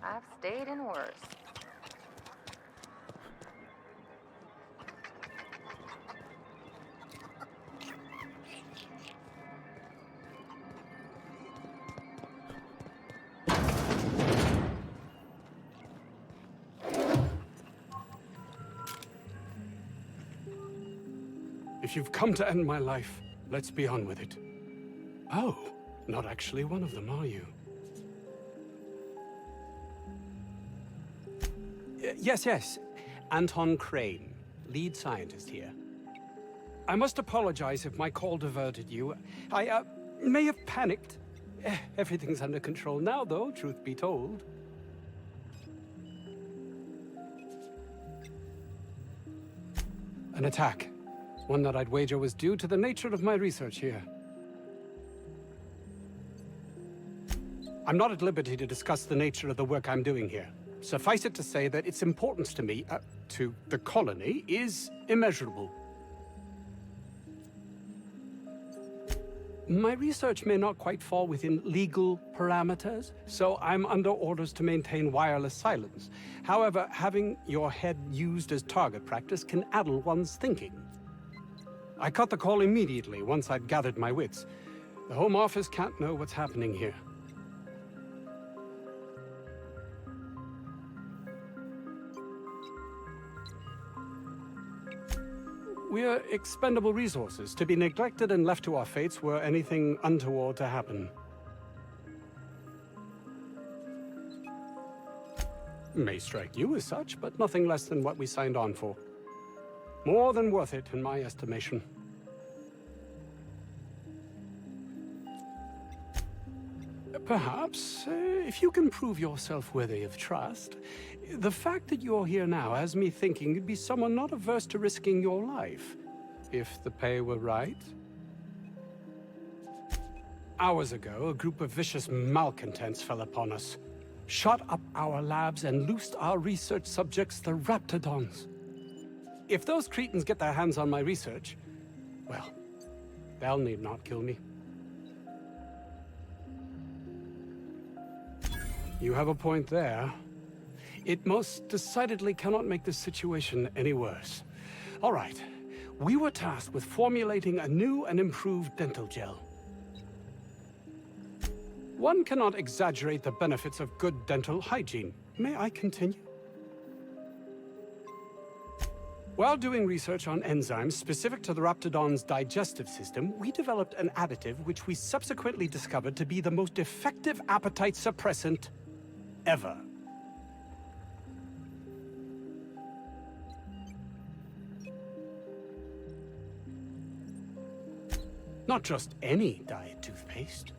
I've stayed in worse. If you've come to end my life, let's be on with it. Oh, not actually one of them, are you? Yes. Anton Crane, lead scientist here. I must apologize if my call diverted you. I may have panicked. Everything's under control now, though, truth be told. An attack. One that I'd wager was due to the nature of my research here. I'm not at liberty to discuss the nature of the work I'm doing here. Suffice it to say that its importance to me, to the colony, is immeasurable. My research may not quite fall within legal parameters, so I'm under orders to maintain wireless silence. However, having your head used as target practice can addle one's thinking. I cut the call immediately once I'd gathered my wits. The Home Office can't know what's happening here. We're expendable resources, to be neglected and left to our fates were anything untoward to happen. May strike you as such, but nothing less than what we signed on for. More than worth it, in my estimation. Perhaps, if you can prove yourself worthy of trust, the fact that you're here now has me thinking you'd be someone not averse to risking your life, if the pay were right. Hours ago, a group of vicious malcontents fell upon us, shot up our labs and loosed our research subjects, the Raptidons. If those cretins get their hands on my research, well, they'll need not kill me. You have a point there. It most decidedly cannot make this situation any worse. All right, we were tasked with formulating a new and improved dental gel. One cannot exaggerate the benefits of good dental hygiene. May I continue? While doing research on enzymes specific to the Raptidon's digestive system, we developed an additive which we subsequently discovered to be the most effective appetite suppressant ever. Not just any diet toothpaste,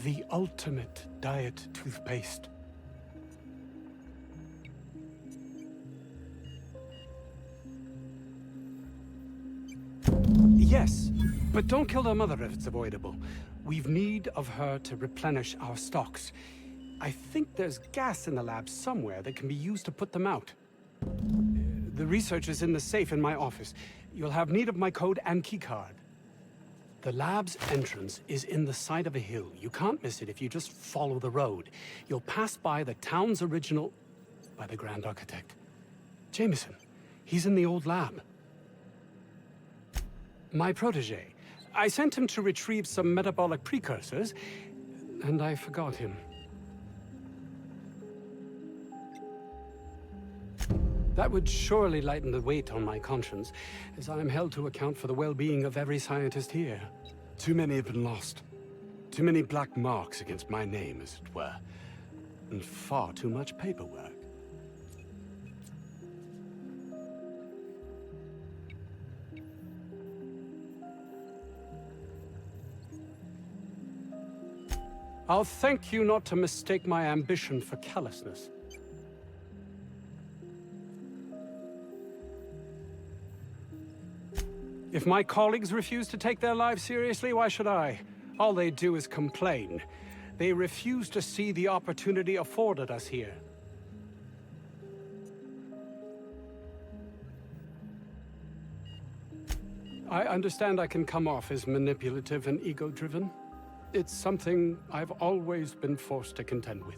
the ultimate diet toothpaste. Yes, but don't kill their mother if it's avoidable. We've need of her to replenish our stocks. I think there's gas in the lab somewhere that can be used to put them out. The research is in the safe in my office. You'll have need of my code and keycard. The lab's entrance is in the side of a hill. You can't miss it if you just follow the road. You'll pass by the town's original... by the Grand Architect. Jameson. He's in the old lab. My protege. I sent him to retrieve some metabolic precursors, and I forgot him. That would surely lighten the weight on my conscience, as I am held to account for the well-being of every scientist here. Too many have been lost. Too many black marks against my name, as it were. And far too much paperwork. I'll thank you not to mistake my ambition for callousness. If my colleagues refuse to take their lives seriously, why should I? All they do is complain. They refuse to see the opportunity afforded us here. I understand I can come off as manipulative and ego-driven. It's something I've always been forced to contend with.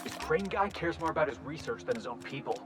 This Crane guy cares more about his research than his own people.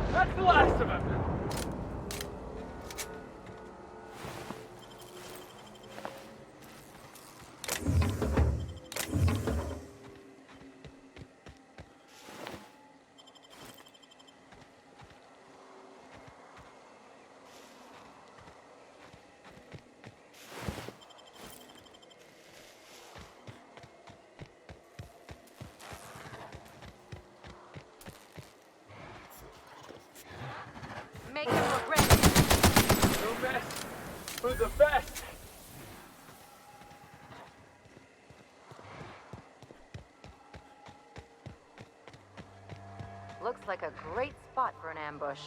That's the last of him! Make him regret it. No mess for the best! Looks like a great spot for an ambush.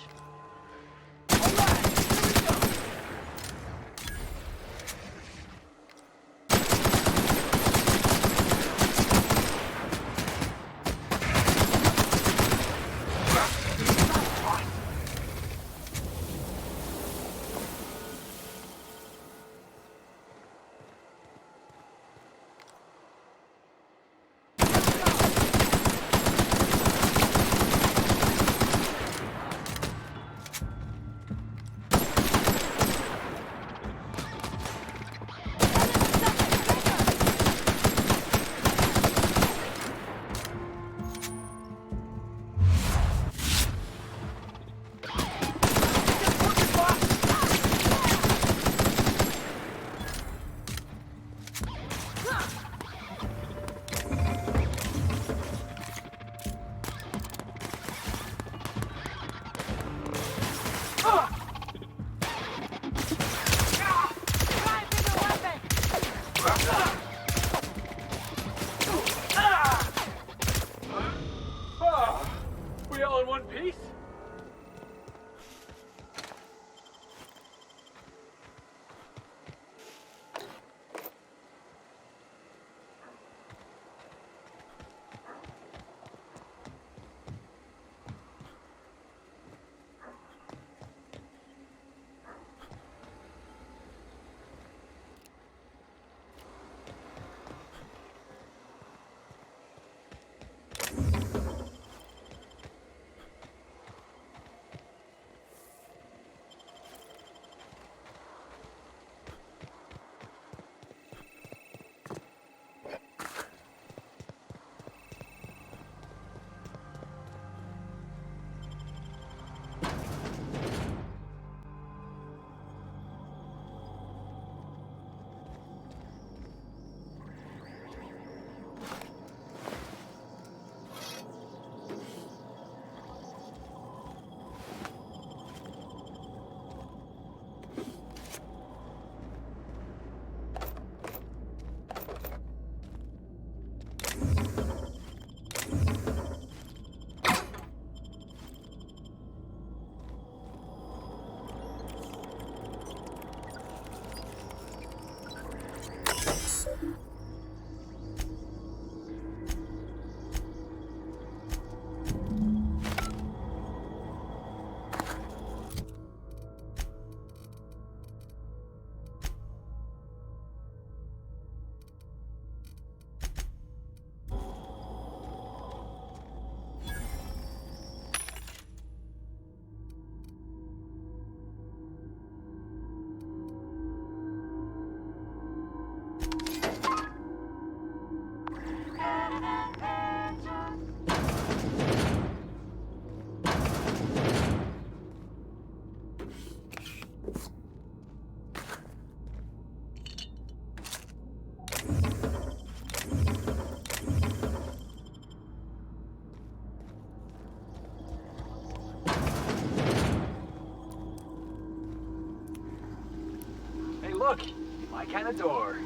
my kind of door.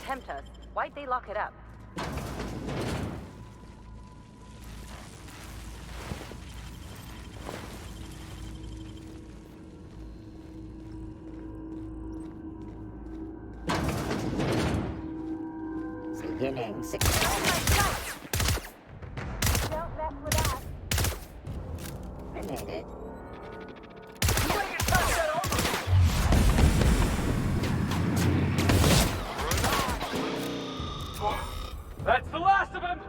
Tempt us. Why'd they lock it up? Beginning 6. Don't mess with us. I made it. That's the last of him!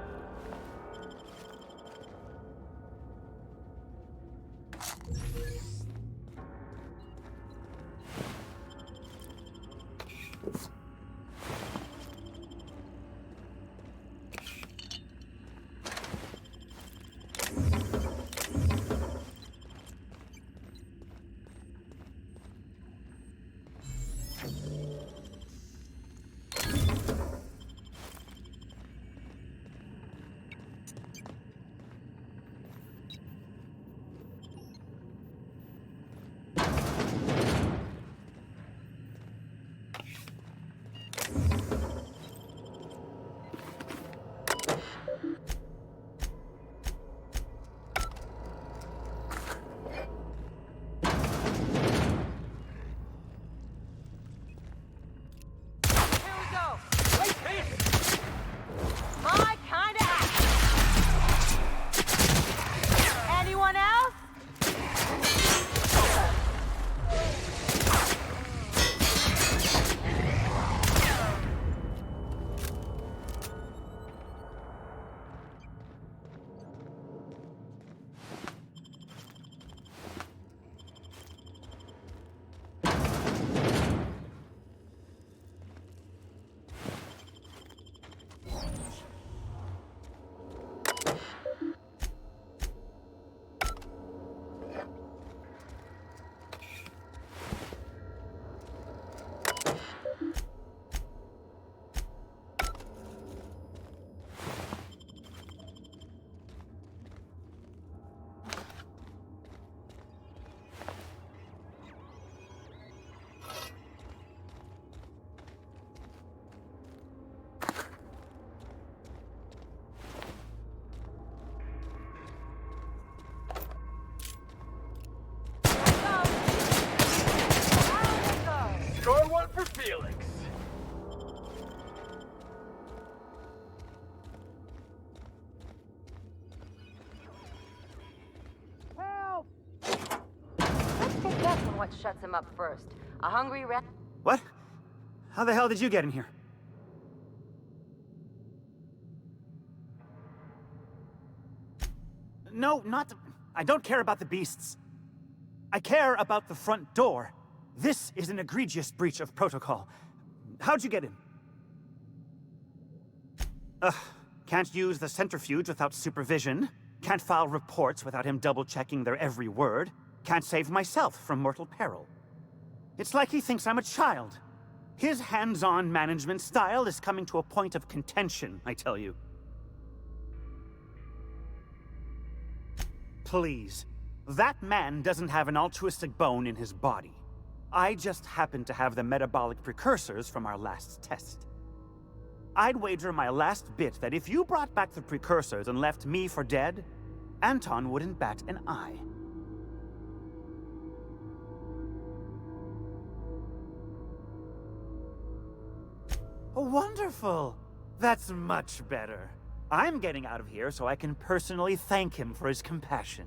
what shuts him up first. A hungry rat. What? How the hell did you get in here? No, not... I don't care about the beasts. I care about the front door. This is an egregious breach of protocol. How'd you get in? Can't use the centrifuge without supervision. Can't file reports without him double-checking their every word. Can't save myself from mortal peril. It's like he thinks I'm a child. His hands-on management style is coming to a point of contention, I tell you. Please. That man doesn't have an altruistic bone in his body. I just happen to have the metabolic precursors from our last test. I'd wager my last bit that if you brought back the precursors and left me for dead, Anton wouldn't bat an eye. Wonderful! That's much better. I'm getting out of here so I can personally thank him for his compassion.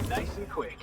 Nice and quick.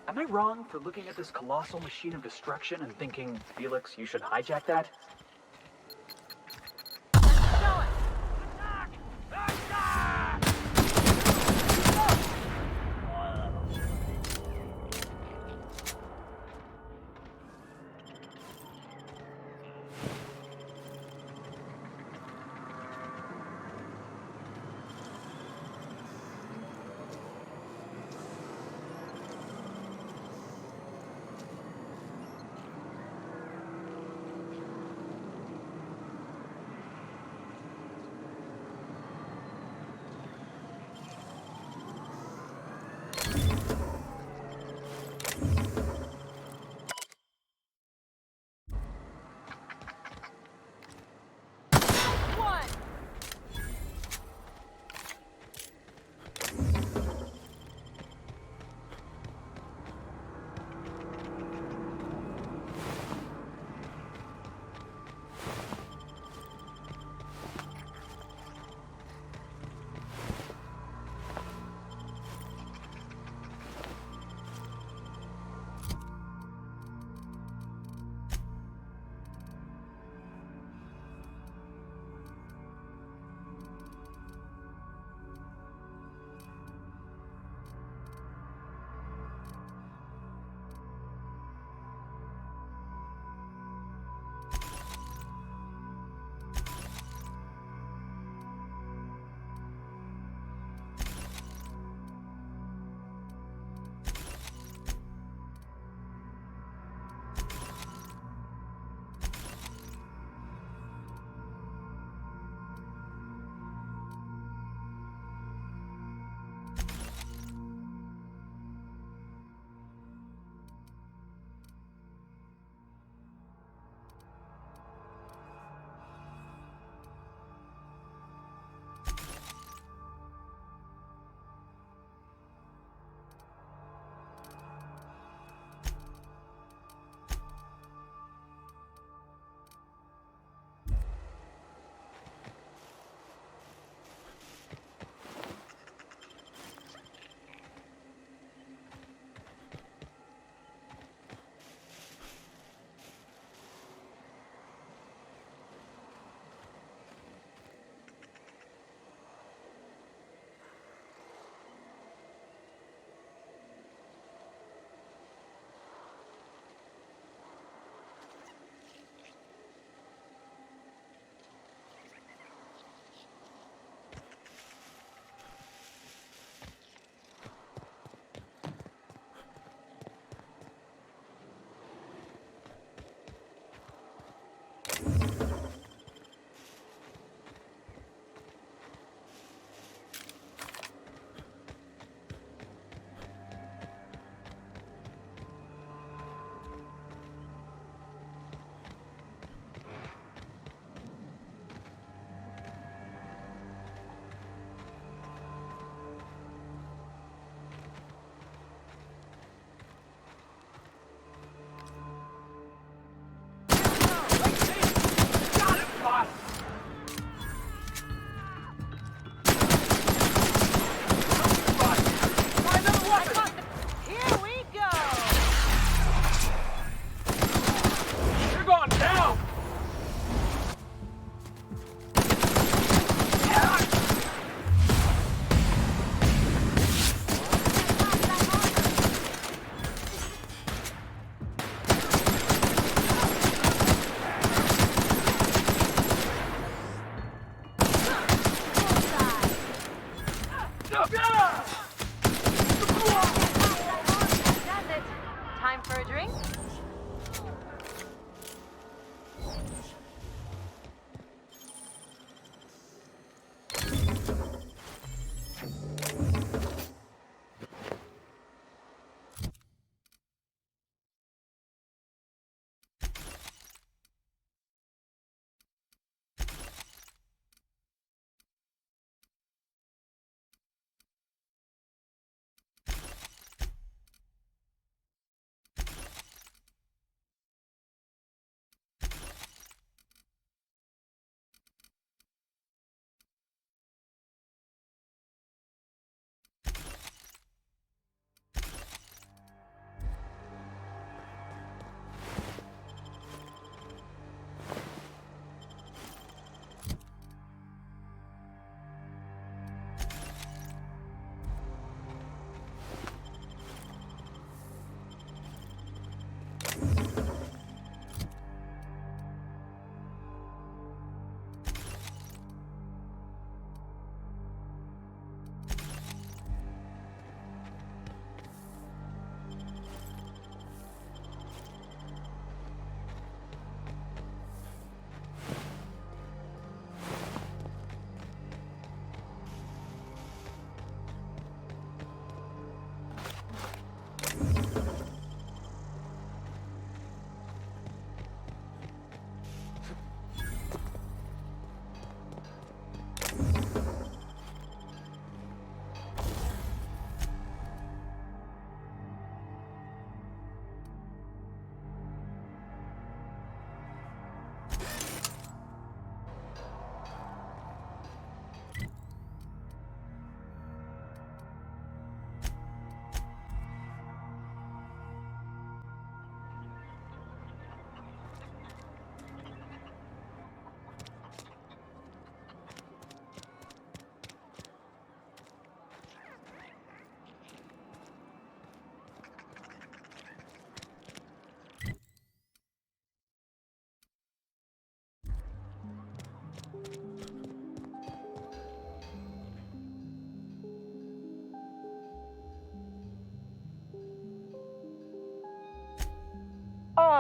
Am I wrong for looking at this colossal machine of destruction and thinking, Felix, you should hijack that?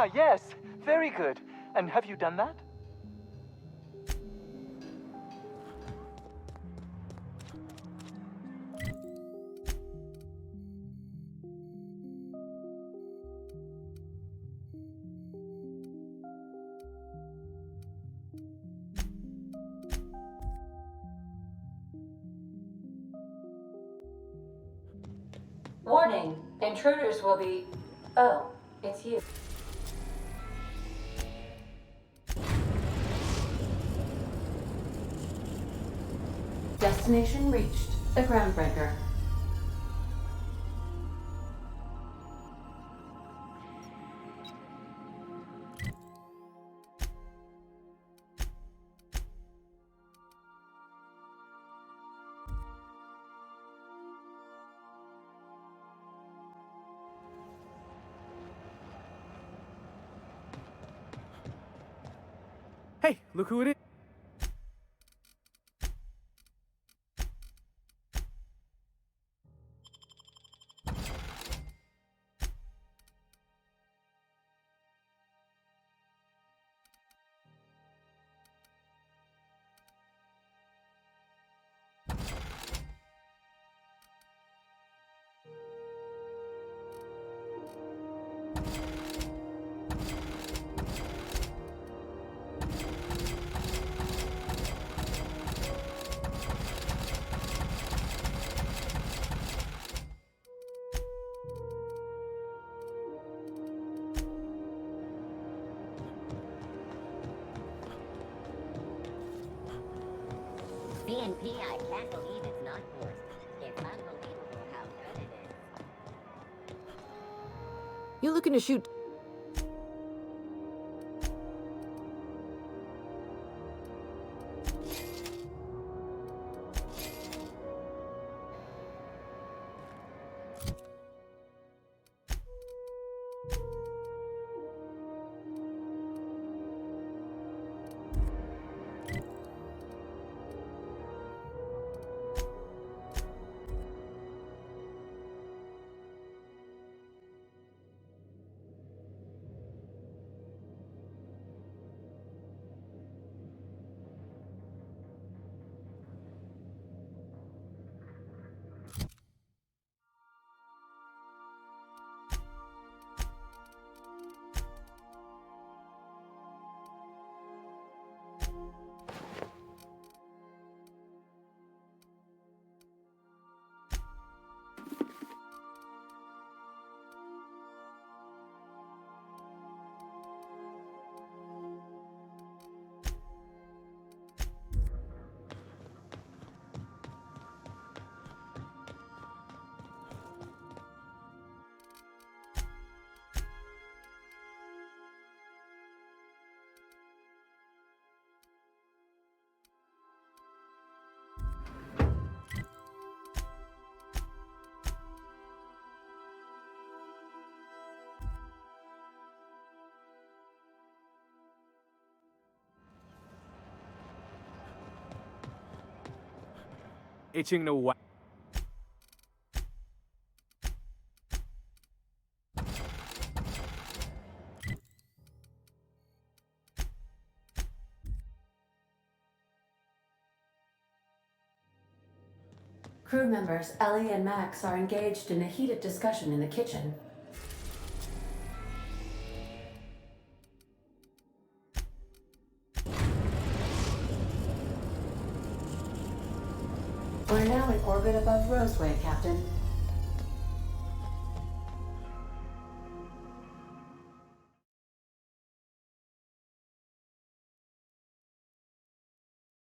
Ah, yes. Very good. And have you done that? Warning, intruders will be... Oh, it's you. Destination reached. The Groundbreaker. Hey, look who it is. BNP, I can't believe it's not forced. It's unbelievable how good it is. You looking to shoot? Itching to what? Crew members Ellie and Max are engaged in a heated discussion in the kitchen. We're now in orbit above Roseway, Captain.